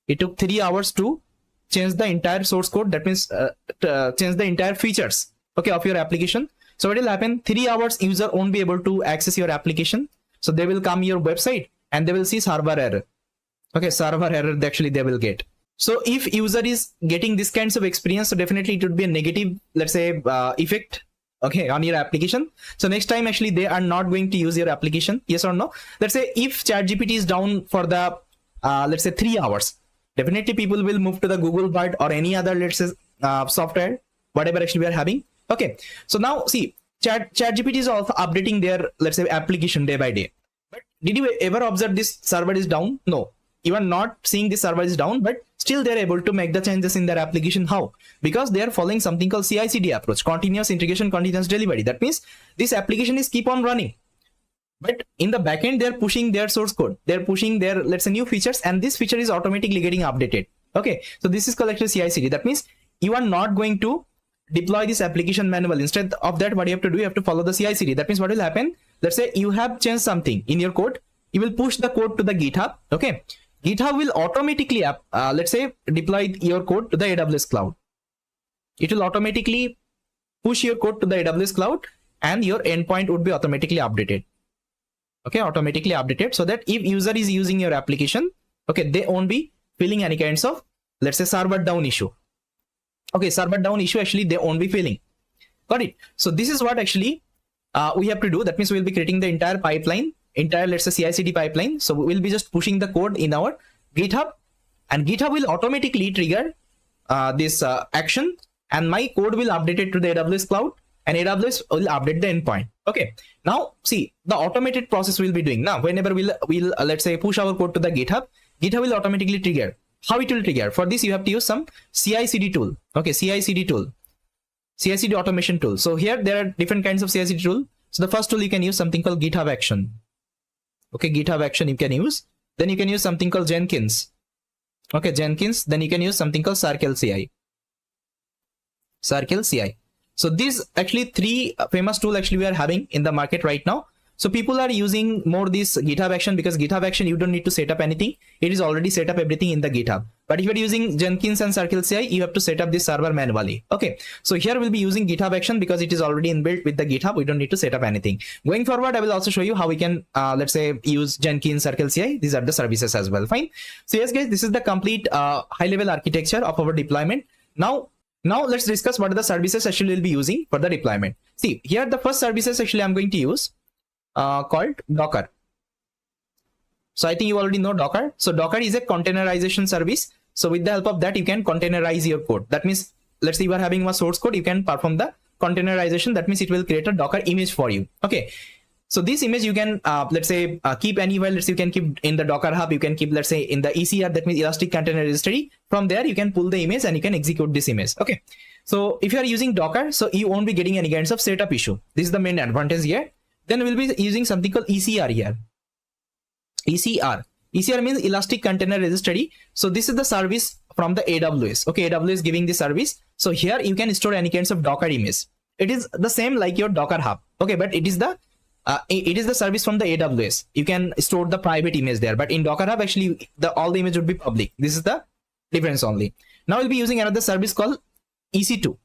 It took 3 hours to change the entire source code. That means change the entire features, okay, of your application. So what will happen? 3 hours user won't be able to access your application. So they will come your website and they will see server error. Okay, server error actually they will get. So if user is getting this kinds of experience, so definitely it would be a negative, let's say, effect, okay, on your application. So next time actually they are not going to use your application, yes or no? Let's say if ChatGPT is down for the let's say 3 hours, definitely people will move to the Google Bard or any other, let's say, software, whatever actually we are having. Okay, so now see, ChatGPT is also updating their, let's say, application day by day. But did you ever observe this server is down? No, you are not seeing this server is down, but still they're able to make the changes in their application. How? Because they are following something called CI/CD approach, continuous integration, continuous delivery. That means this application is keep on running, but in the backend they're pushing their source code, they're pushing their, let's say, new features, and this feature is automatically getting updated. Okay, so this is called actually CI/CD. That means you are not going to deploy this application manually. Instead of that, what you have to do, you have to follow the CI/CD. That means what will happen? Let's say you have changed something in your code, you will push the code to the GitHub. Okay, GitHub will automatically let's say deploy your code to the AWS cloud. It will automatically push your code to the AWS cloud, and your endpoint would be automatically updated. Okay, automatically updated, so that if user is using your application, okay, they won't be feeling any kinds of, let's say, server down issue. Okay, server down issue actually they won't be feeling. Got it? So this is what actually we have to do. That means we'll be creating the entire pipeline, entire, let's say, CI/CD pipeline. So we'll be just pushing the code in our GitHub, and GitHub will automatically trigger this action, and my code will update it to the AWS cloud, and AWS will update the endpoint. Okay, now see, the automated process we'll be doing. Now whenever we'll let's say push our code to the GitHub, GitHub will automatically trigger. How it will trigger? For this you have to use some CI/CD tool. Okay, CI/CD tool, CI/CD automation tool. So here there are different kinds of CI/CD tool. So the first tool you can use something called GitHub Action. Okay, GitHub Action you can use. Then you can use something called Jenkins. Okay, Jenkins. Then you can use something called Circle CI. Circle CI. So these actually 3 famous tools actually we are having in the market right now. So people are using more this GitHub Action, because GitHub Action you don't need to set up anything. It is already set up everything in the GitHub. But if you're using Jenkins and Circle CI, you have to set up this server manually. Okay, so here we'll be using GitHub Action because it is already inbuilt with the GitHub. We don't need to set up anything. Going forward, I will also show you how we can, let's say, use Jenkins, Circle CI. These are the services as well. Fine. So yes, guys, this is the complete high-level architecture of our deployment. Now let's discuss what are the services actually we'll be using for the deployment. See, here the first services actually I'm going to use called Docker. So I think you already know Docker. So Docker is a containerization service. So with the help of that, you can containerize your code. That means, let's say you are having a source code, you can perform the containerization. That means it will create a Docker image for you. Okay. So this image you can, let's say, keep anywhere. Let's say you can keep in the Docker Hub. You can keep, let's say, in the ECR, that means Elastic Container Registry. From there, you can pull the image and you can execute this image. Okay. So if you are using Docker, so you won't be getting any kinds of setup issue. This is the main advantage here. Then we'll be using something called ECR here. ECR means Elastic Container Registry. So this is the service from the AWS. Okay, AWS giving the service. So here you can store any kinds of Docker image. It is the same like your Docker Hub. Okay, but it is the service from the AWS. You can store the private image there, but in Docker Hub actually all the image would be public. This is the difference only. Now we'll be using another service called EC2.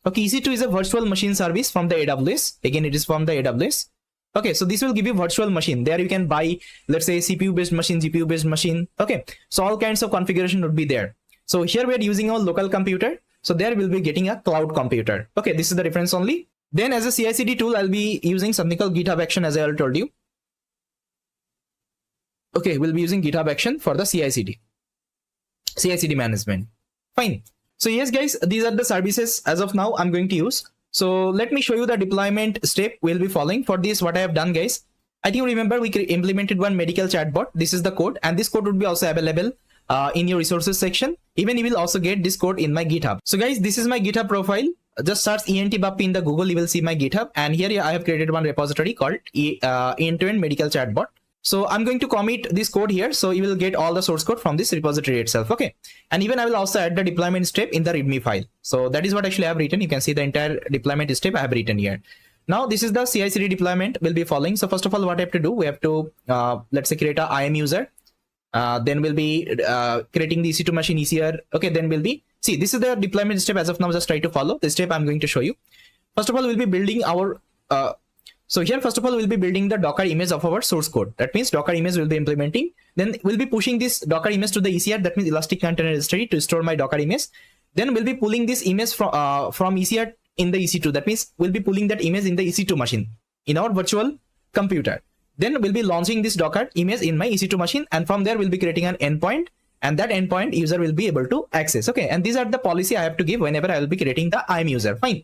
Okay, EC2 is a virtual machine service from the AWS. Again, it is from the AWS. Okay, so this will give you virtual machine. There you can buy, let's say, CPU based machine, GPU based machine. Okay, so all kinds of configuration would be there. So here we are using our local computer. So there we'll be getting a cloud computer. Okay, this is the difference only. Then as a CI/CD tool, I'll be using something called GitHub Action, as I already told you. Okay, we'll be using GitHub Action for the CI/CD management. Fine. So yes, guys, these are the services as of now I'm going to use. So let me show you the deployment step we'll be following. For this, what I have done, guys, I think you remember we implemented one medical chatbot. This is the code, and this code would be also available in your resources section. Even you will also get this code in my GitHub. So guys, this is my GitHub profile. Just search ENT in the Google, you will see my GitHub, and here I have created one repository called end-to-end medical chatbot. So I'm going to commit this code here, so you will get all the source code from this repository itself. Okay, and even I will also add the deployment step in the README file. So that is what actually I have written. You can see the entire deployment step I have written here. Now this is the CI/CD deployment we'll be following. So first of all, what I have to do, we have to let's say create a IAM user. Then we'll be creating the EC2 machine ECR. Okay, then we'll be, see, this is the deployment step as of now. Just try to follow the step I'm going to show you. First of all, we'll be building our so here, first of all, we'll be building the Docker image of our source code. That means Docker image we'll be implementing. Then we'll be pushing this Docker image to the ECR. That means Elastic Container Registry to store my Docker image. Then we'll be pulling this image from ECR in the EC2. That means we'll be pulling that image in the EC2 machine in our virtual computer. Then we'll be launching this Docker image in my EC2 machine. And from there, we'll be creating an endpoint. And that endpoint user will be able to access. Okay. And these are the policy I have to give whenever I will be creating the IAM user. Fine.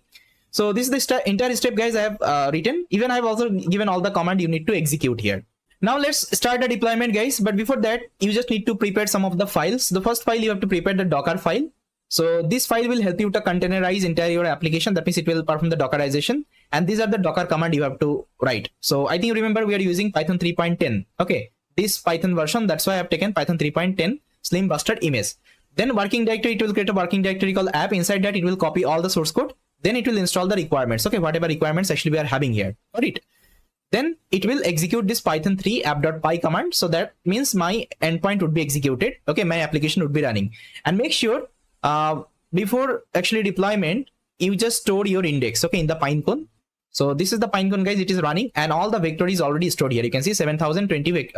So this is the entire step, guys, I have written. Even I have also given all the command you need to execute here. Now let's start the deployment, guys. But before that, you just need to prepare some of the files. The first file you have to prepare the Docker file. So this file will help you to containerize entire your application. That means it will perform the Dockerization. And these are the Docker command you have to write. So I think you remember we are using Python 3.10. Okay, this Python version. That's why I have taken Python 3.10 slim busted image. Then working directory, it will create a working directory called app. Inside that, it will copy all the source code. Then it will install the requirements. Okay, whatever requirements actually we are having here. Got it? Then it will execute this Python 3 app.py command. So that means my endpoint would be executed. Okay, my application would be running. And make sure before actually deployment, you just store your index. Okay, in the Pinecone. So this is the Pinecone, guys. It is running, and all the vector is already stored here. You can see 7020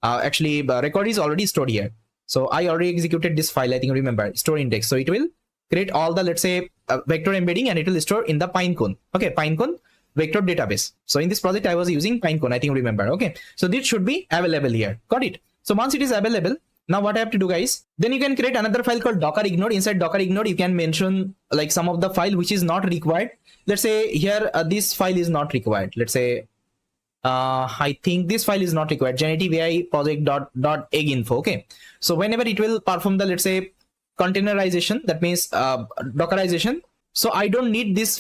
actually record is already stored here. So I already executed this file. I think remember store index. So it will create all the, let's say, vector embedding, and it will store in the Pinecone. Okay, Pinecone vector database. So in this project, I was using Pinecone, I think remember. Okay, so this should be available here. Got it? So once it is available, now what I have to do, guys, then you can create another file called Docker ignore. Inside Docker ignore, you can mention like some of the file which is not required. Let's say here, this file is not required. Let's say, I think this file is not required. Generative AI project.eginfo. Okay, so whenever it will perform the, let's say, containerization, that means Dockerization. So I don't need this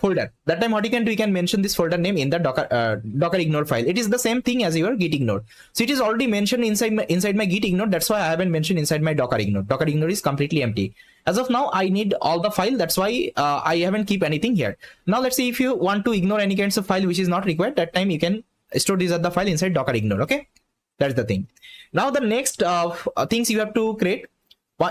folder. That time what you can do, you can mention this folder name in the Docker ignore file. It is the same thing as your Git ignore. So it is already mentioned inside my Git ignore. That's why I haven't mentioned inside my Docker ignore. Docker ignore is completely empty. As of now, I need all the file. That's why I haven't keep anything here. Now let's see if you want to ignore any kinds of file which is not required. That time you can store these other file inside Docker ignore. Okay, that's the thing. Now the next things you have to create.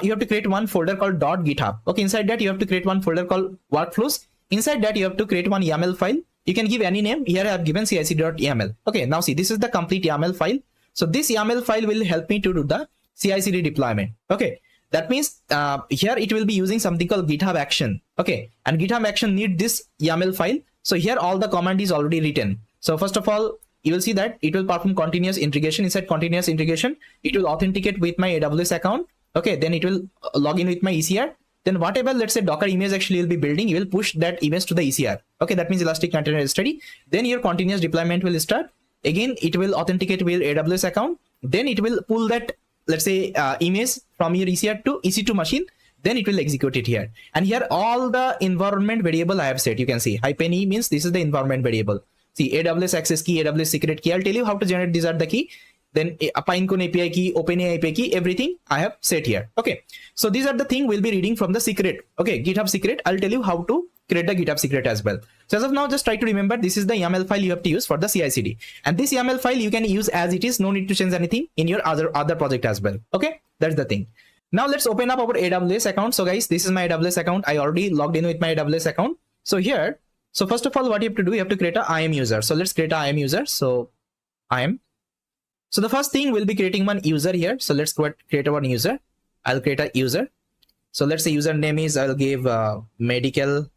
you have to create one folder called .github. Okay, inside that you have to create one folder called workflows. Inside that you have to create one YAML file. You can give any name. Here I have given cic.yaml. Okay, now see, this is the complete YAML file. So this YAML file will help me to do the CI/CD deployment. Okay, that means here it will be using something called GitHub action. Okay, and GitHub action need this YAML file. So here all the command is already written. So first of all, you will see that it will perform continuous integration. Inside continuous integration, it will authenticate with my AWS account. Okay, then it will log in with my ECR. Then whatever, let's say Docker image actually will be building, you will push that image to the ECR. Okay, that means Elastic Container Registry. Then your continuous deployment will start. Again, it will authenticate with your AWS account. Then it will pull that, let's say, image from your ECR to EC2 machine. Then it will execute it here. And here all the environment variable I have set. You can see -e means this is the environment variable. See, AWS access key, AWS secret key. I'll tell you how to generate these are the key. Then Pinecone API key, OpenAI API key, everything I have set here. Okay, so these are the thing we'll be reading from the secret. Okay, GitHub secret. I'll tell you how to create the GitHub secret as well. So as of now, just try to remember this is the YAML file you have to use for the CI/CD, and this YAML file you can use as it is. No need to change anything in your other project as well. Okay, that's the thing. Now let's open up our AWS account. So guys, this is my AWS account. I already logged in with my AWS account. So here, so first of all, what you have to do, you have to create a IAM user. So let's create a IAM user. So IAM. So the first thing we'll be creating one user here. So let's create one user. I'll create a user. So let's say username is, I'll give medical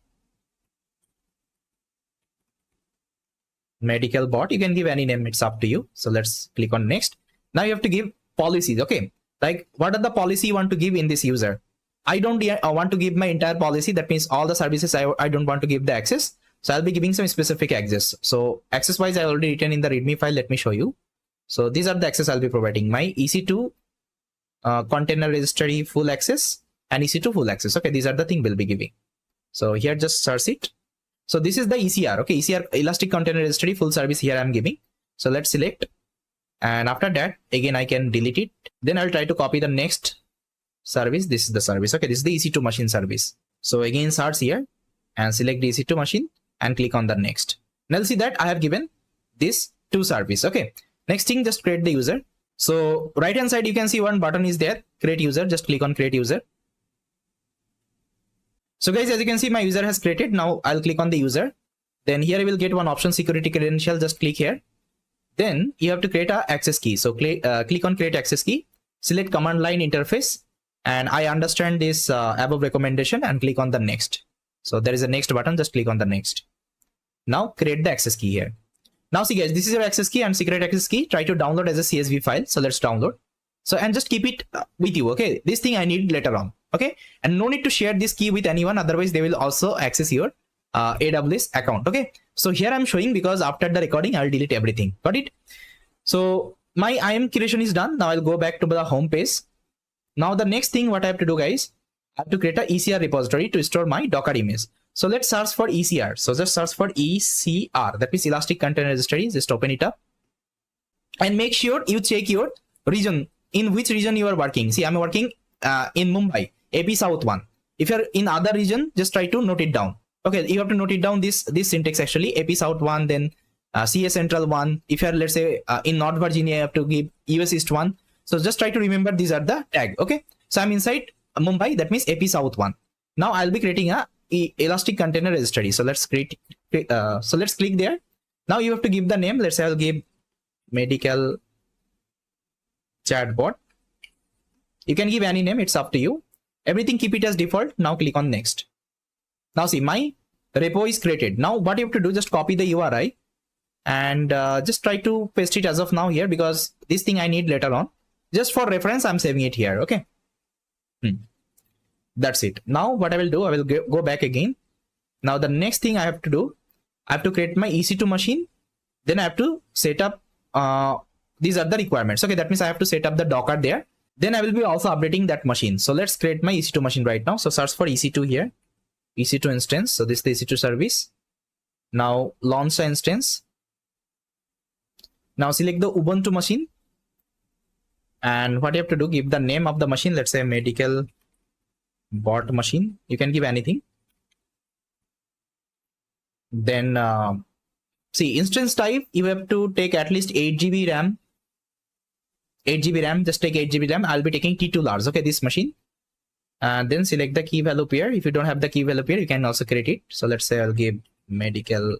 bot. You can give any name, it's up to you. So let's click on next. Now you have to give policies. Okay, like what are the policy you want to give in this user? I don't want to give my entire policy. That means all the services I don't want to give the access. So I'll be giving some specific access. So access wise, I already written in the readme file. Let me show you. So these are the access I'll be providing: my EC2 container registry full access and EC2 full access. Okay, these are the thing we'll be giving. So here just search it. So this is the ECR. Okay, ECR Elastic Container Registry full service here I'm giving. So let's select, and after that again I can delete it. Then I'll try to copy the next service. This is the service. Okay, this is the EC2 machine service. So again search here and select the EC2 machine and click on the next. Now see that I have given this two service. Okay. Next thing, just create the user. So right hand side, you can see one button is there, create user. Just click on create user. So guys, as you can see, my user has created. Now I'll click on the user. Then here I will get one option, security credential. Just click here. Then you have to create a access key. So click on create access key, select command line interface. And I understand this above recommendation and click on the next. So there is a next button. Just click on the next. Now create the access key here. Now see guys, this is your access key and secret access key. Try to download as a CSV file. So let's download. So and just keep it with you. Okay, this thing I need later on. Okay, and no need to share this key with anyone. Otherwise they will also access your AWS account. Okay, so here I'm showing because after the recording I'll delete everything. Got it? So my IAM creation is done. Now I'll go back to the home page. Now the next thing what I have to do, guys, I have to create a ECR repository to store my Docker image. So let's search for ECR. So just search for ECR. That means Elastic Container Registry. Just open it up and make sure you check your region, in which region you are working. See, I'm working in Mumbai, AP South 1. If you're in other region, just try to note it down. Okay, you have to note it down, this syntax actually, AP South 1, then CS Central 1. If you're, let's say, in North Virginia, you have to give US East 1. So just try to remember these are the tag. Okay, so I'm inside Mumbai, that means AP South 1. Now I'll be creating a Elastic Container Registry. So let's create, so let's click there. Now you have to give the name. Let's say I'll give medical chatbot. You can give any name, it's up to you. Everything keep it as default. Now click on next. Now see, my repo is created. Now what you have to do, just copy the URI and just try to paste it as of now here, because this thing I need later on. Just for reference, I'm saving it here. Okay. That's it. Now what I will do, I will go back again. Now the next thing I have to do, I have to create my EC2 machine. Then I have to set up, these are the requirements. Okay, that means I have to set up the Docker there. Then I will be also updating that machine. So let's create my EC2 machine right now. So search for EC2 here, EC2 instance. So this is the EC2 service. Now launch the instance. Now select the Ubuntu machine. And what you have to do, give the name of the machine. Let's say medical bot machine. You can give anything. Then see, instance type, you have to take at least 8 GB RAM. 8 GB RAM, just take 8 GB RAM. I'll be taking T2 large. Okay, this machine. and then select the key value pair. If you don't have the key value pair, you can also create it. So let's say I'll give medical.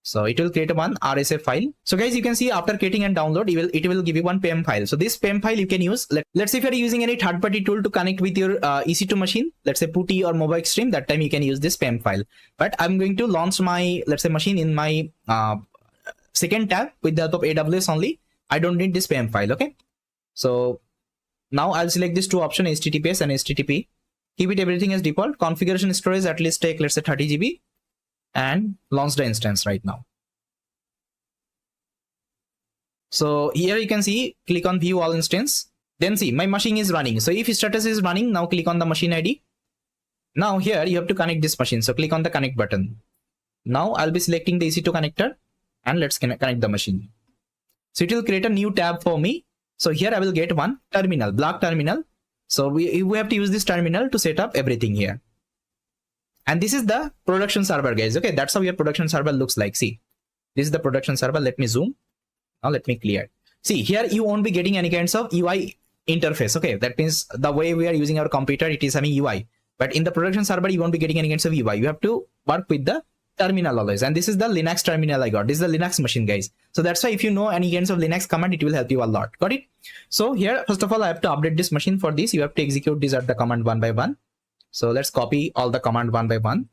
So it will create one RSA file. So guys, you can see after creating and download, it will give you one PEM file. So this PEM file you can use. Let's say if you're using any third-party tool to connect with your EC2 machine, let's say Putty or Mobile Extreme, that time you can use this PEM file. But I'm going to launch my, let's say, machine in my second tab with the help of AWS only. I don't need this PEM file, okay? So now I'll select these two options, HTTPS and HTTP. Keep it everything as default. Configuration storage at least take, let's say, 30 GB. And launch the instance right now. So here you can see, click on view all instance, then see my machine is running. So if status is running, now click on the machine ID. Now here you have to connect this machine. So click on the connect button. Now I'll be selecting the EC2 connector and let's connect the machine. So it will create a new tab for me. So here I will get one terminal, black terminal. So we have to use this terminal to set up everything here. And this is the production server, guys. Okay, that's how your production server looks like. See, this is the production server. Let me zoom. Now let me clear. See, here you won't be getting any kinds of UI interface. Okay, that means the way we are using our computer, it is having UI. But in the production server, you won't be getting any kinds of UI. You have to work with the terminal always. And this is the Linux terminal I got. This is the Linux machine, guys. So that's why if you know any kinds of Linux command, it will help you a lot. Got it? So here, first of all, I have to update this machine. For this, you have to execute these at the command one by one. So let's copy all the command one by one.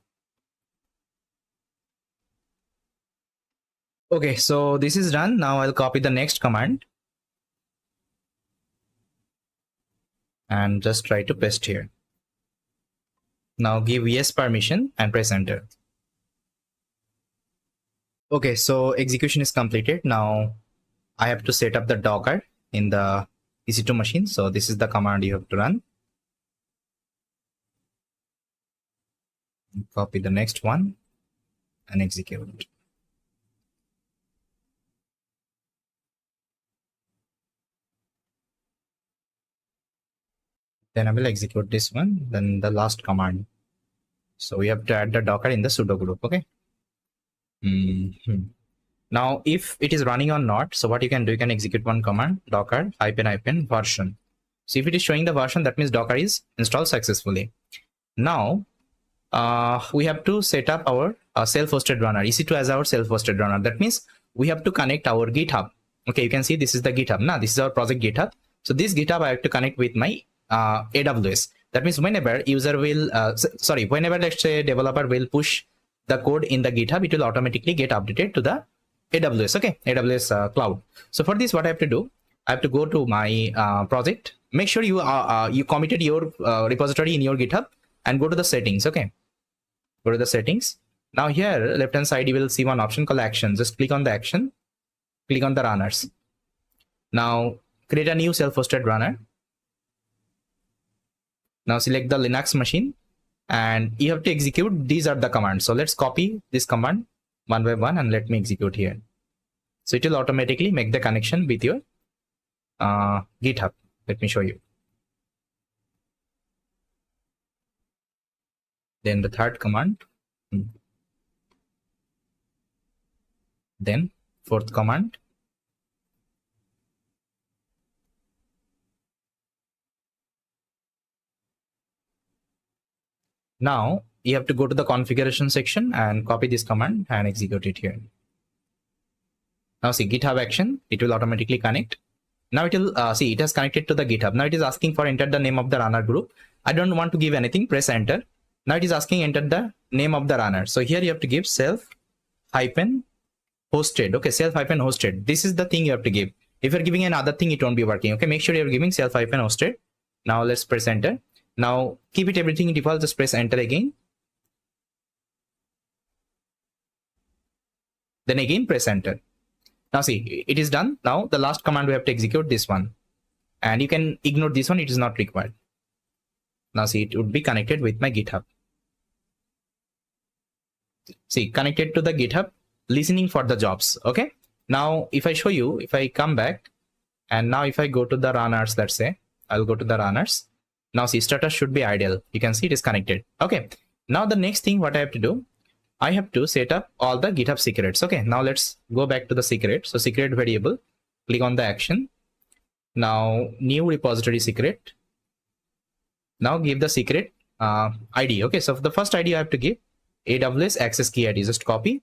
Okay, so this is done. Now I'll copy the next command and just try to paste here. Now give yes permission and press enter. Okay, so execution is completed. Now I have to set up the Docker in the EC2 machine. So this is the command you have to run. Copy the next one and execute. Then I will execute this one, then the last command. So we have to add the Docker in the sudo group, okay? Now, if it is running or not, so what you can do, you can execute one command, docker ---- version. So if it is showing the version, that means Docker is installed successfully. Now, we have to set up our self-hosted runner, EC2 as our self-hosted runner. That means we have to connect our GitHub. Okay, you can see this is the GitHub. Now, this is our project GitHub. So this GitHub I have to connect with my AWS. That means whenever user will, whenever let's say developer will push the code in the GitHub, it will automatically get updated to the AWS, okay, AWS cloud. So for this, what I have to do, I have to go to my project. Make sure you committed your repository in your GitHub and go to the settings, okay. Go to the settings. Now here, left-hand side, you will see one option called action. Just click on the action, click on the runners. Now create a new self-hosted runner. Now select the Linux machine and you have to execute. These are the commands. So let's copy this command one by one and let me execute here. So it will automatically make the connection with your GitHub. Let me show you. Then the third command. Then fourth command. Now you have to go to the configuration section and copy this command and execute it here. Now see GitHub action, it will automatically connect. Now it will see it has connected to the GitHub. Now it is asking for enter the name of the runner group. I don't want to give anything, press enter. Now it is asking enter the name of the runner. So here you have to give self-hosted. Okay, self-hosted. This is the thing you have to give. If you're giving another thing, it won't be working. Okay, make sure you're giving self-hosted. Now let's press enter. Now keep it everything in default, just press enter again. Then again press enter. Now see, it is done. Now the last command we have to execute, this one. And you can ignore this one, it is not required. Now see, it would be connected with my GitHub. See, connected to the GitHub, listening for the jobs. Okay. Now if I show you, if I come back and now if I go to the runners, let's say, I'll go to the runners. Now see, status should be idle. You can see it is connected. Okay. Now the next thing what I have to do, I have to set up all the GitHub secrets. Okay. Now let's go back to the secret. So secret variable, click on the action. Now new repository secret. Now give the secret ID. Okay, so for the first ID I have to give AWS access key ID. Just copy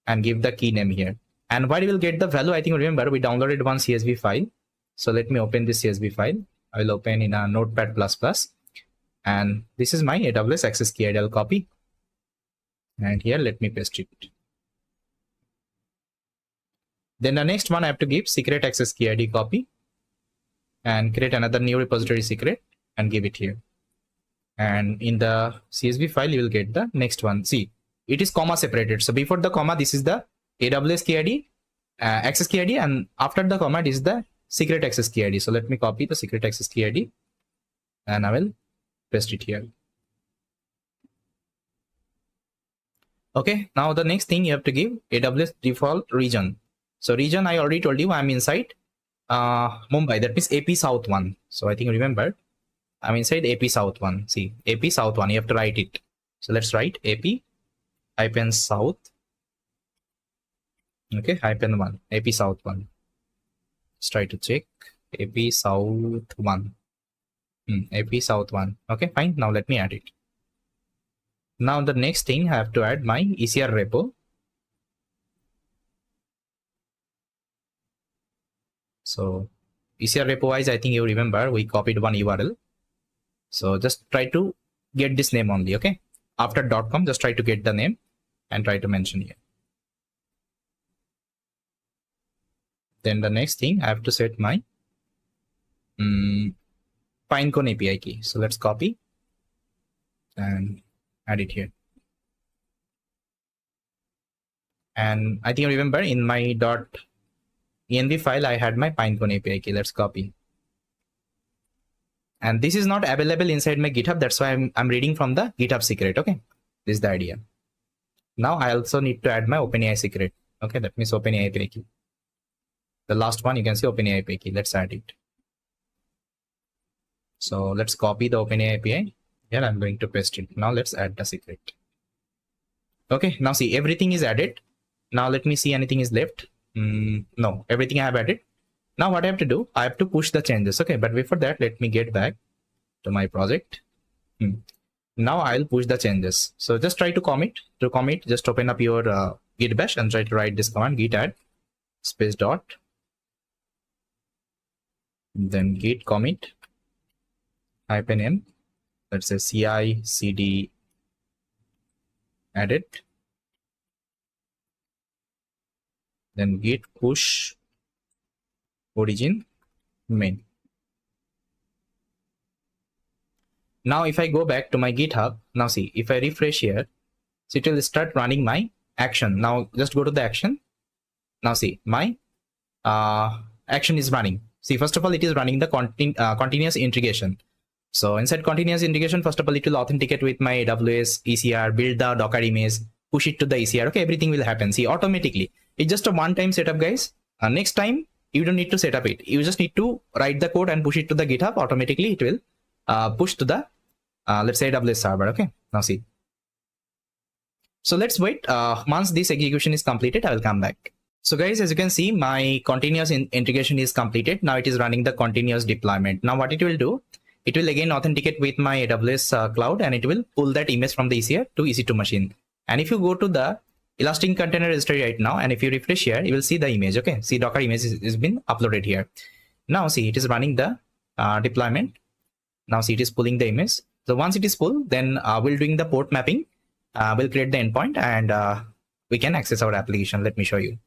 and give the key name here. And why we will get the value, I think remember we downloaded one CSV file. So let me open this CSV file. I will open in a Notepad++, and this is my AWS access key ID. I'll copy, and here let me paste it. Then the next one I have to give secret access key ID, copy, and create another new repository secret and give it here. And in the CSV file you will get the next one. See, it is comma separated. So before the comma, this is the AWS key ID, access key ID, and after the comma, this is the secret access key ID. So let me copy the secret access key ID and I will paste it here. Okay, now the next thing you have to give AWS default region. So region, I already told you I'm inside Mumbai. That means AP South 1. So I think remember I'm inside AP South 1. See, AP South 1, you have to write it. So let's write AP South. Okay, -1, AP South 1. Let's try to check AP South 1. AP South 1. Okay, fine. Now let me add it. Now the next thing I have to add my ECR repo. So ECR repo wise, I think you remember we copied one URL. So just try to get this name only. Okay, after .com, just try to get the name and try to mention here. Then the next thing I have to set my Pinecone API key. So let's copy and add it here. And I think you remember in my .env file I had my Pinecone API key. Let's copy. And this is not available inside my GitHub. That's why I'm reading from the GitHub secret. Okay, this is the idea. Now I also need to add my OpenAI secret. Okay, that means OpenAI API key. The last one you can see OpenAI API key. Let's add it. So let's copy the OpenAI API. Here I'm going to paste it. Now let's add the secret. Okay, now see, everything is added. Now let me see anything is left. No, everything I have added. Now what I have to do, I have to push the changes. Okay, but before that, let me get back to my project. Now I'll push the changes. So just try to commit. To commit, just open up your git bash and try to write this command, git add space dot, then git commit -m, let's say ci cd edit, then git push origin main. Now if I go back to my GitHub, now see, if I refresh here, so it will start running my action. Now just go to the action. Now see, my action is running. See, first of all, it is running the continuous integration. So inside continuous integration, first of all, it will authenticate with my AWS ECR, build the Docker image, push it to the ECR. Okay, everything will happen. See, automatically. It's just a one-time setup, guys. Next time, you don't need to set up it. You just need to write the code and push it to the GitHub. Automatically, it will push to the, let's say, AWS server. Okay, now see. So let's wait. Once this execution is completed, I will come back. So guys, as you can see, my continuous integration is completed. Now it is running the continuous deployment. Now what it will do, it will again authenticate with my AWS cloud, and it will pull that image from the ECR to EC2 machine. And if you go to the Elastic Container Registry right now, and if you refresh here, you will see the image. Okay, see, Docker image is been uploaded here. Now see, it is running the deployment. Now see, it is pulling the image. So once it is pulled, then we'll doing the port mapping. We'll create the endpoint, and we can access our application. Let me show you.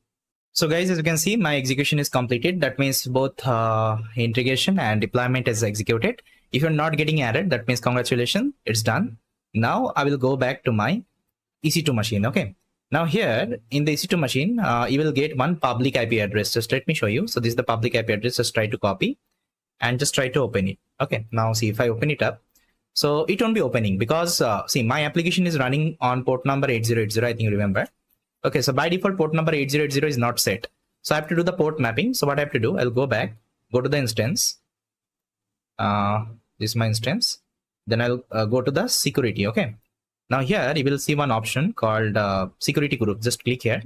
So guys, as you can see, my execution is completed. That means both integration and deployment is executed. If you're not getting added, that means congratulations, it's done. Now I will go back to my EC2 machine. Okay. Now here in the EC2 machine, you will get one public IP address. Just let me show you. So this is the public IP address. Just try to copy and just try to open it. Okay. Now see, if I open it up, so it won't be opening because see, my application is running on port number 8080. I think you remember. Okay, so by default, port number 8080 is not set. So I have to do the port mapping. So what I have to do, I'll go back, go to the instance. This is my instance. Then I'll go to the security. Okay. Now here you will see one option called security group. Just click here.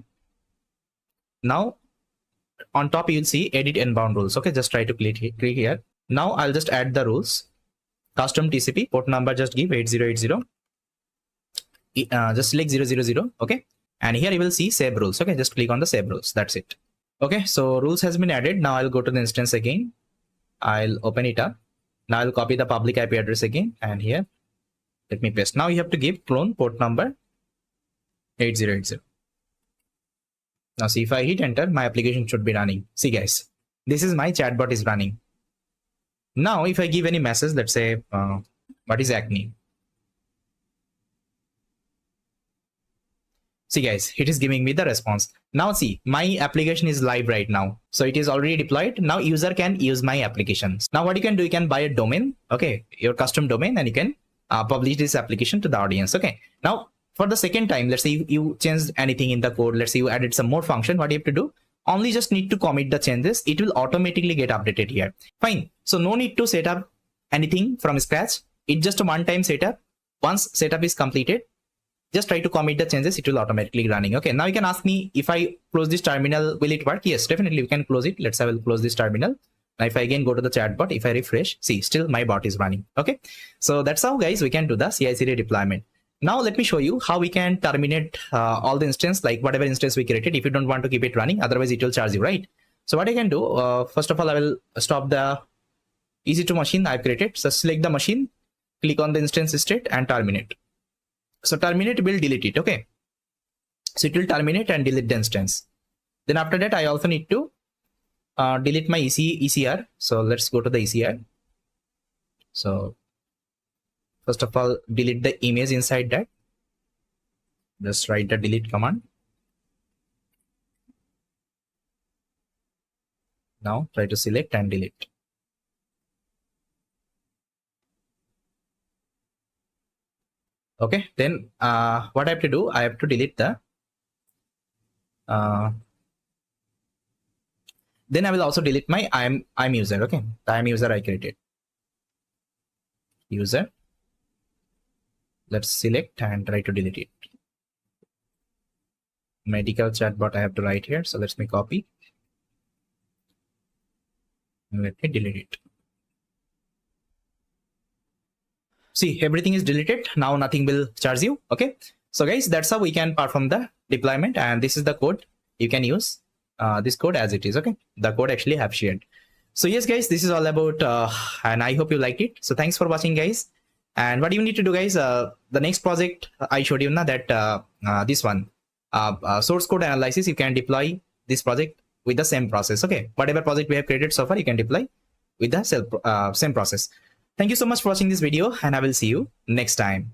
Now on top you will see edit inbound rules. Okay, just try to click here. Now I'll just add the rules. custom TCP port number, just give 8080, just select 000, okay, and here you will see save rules. Okay, just click on the save rules, that's it. Okay, so rules has been added. Now I'll go to the instance again, I'll open it up. Now I'll copy the public IP address again, and here let me paste. Now you have to give clone port number 8080. Now see, if I hit enter, my application should be running. See guys, this is my chatbot is running. Now if I give any message, let's say what is acne, see guys, it is giving me the response. Now see, my application is live right now, so it is already deployed. Now user can use my applications. Now what you can do, you can buy a domain, okay, your custom domain, and you can publish this application to the audience. Okay, now for the second time, let's say you changed anything in the code, let's say you added some more function, what you have to do, only just need to commit the changes, it will automatically get updated here. Fine, so no need to set up anything from scratch, it's just a one-time setup. Once setup is completed, just try to commit the changes, it will automatically running. Okay, now you can ask me, if I close this terminal, will it work? Yes, definitely we can close it. Let's say I will close this terminal. Now if I again go to the chatbot, if I refresh, see, still my bot is running. Okay, so that's how guys we can do the CI/CD deployment. Now let me show you how we can terminate all the instance, like whatever instance we created, if you don't want to keep it running, otherwise it will charge you, right? So what I can do, first of all, I will stop the EC2 machine I've created. So select the machine, click on the instance state and terminate. So terminate will delete it. Okay, so it will terminate and delete the instance. Then after that, I also need to delete my ECR. So let's go to the ECR. So first of all, delete the image inside that. Just write the delete command. Now try to select and delete. Okay, then what I have to do, I have to delete the then I will also delete my I'm user. Okay, the I'm user I created. User, let's select and try to delete it. Medical chatbot I have to write here, so let me copy and let me delete it. See, everything is deleted. Now nothing will charge you. Okay, so guys, that's how we can perform the deployment, and this is the code. You can use this code as it is. Okay, the code actually have shared. So yes guys, this is all about and I hope you liked it. So thanks for watching guys. And what you need to do guys, the next project I showed you now, that this one, source code analysis, you can deploy this project with the same process. Okay, whatever project we have created so far, you can deploy with the same process. Thank you so much for watching this video, and I will see you next time.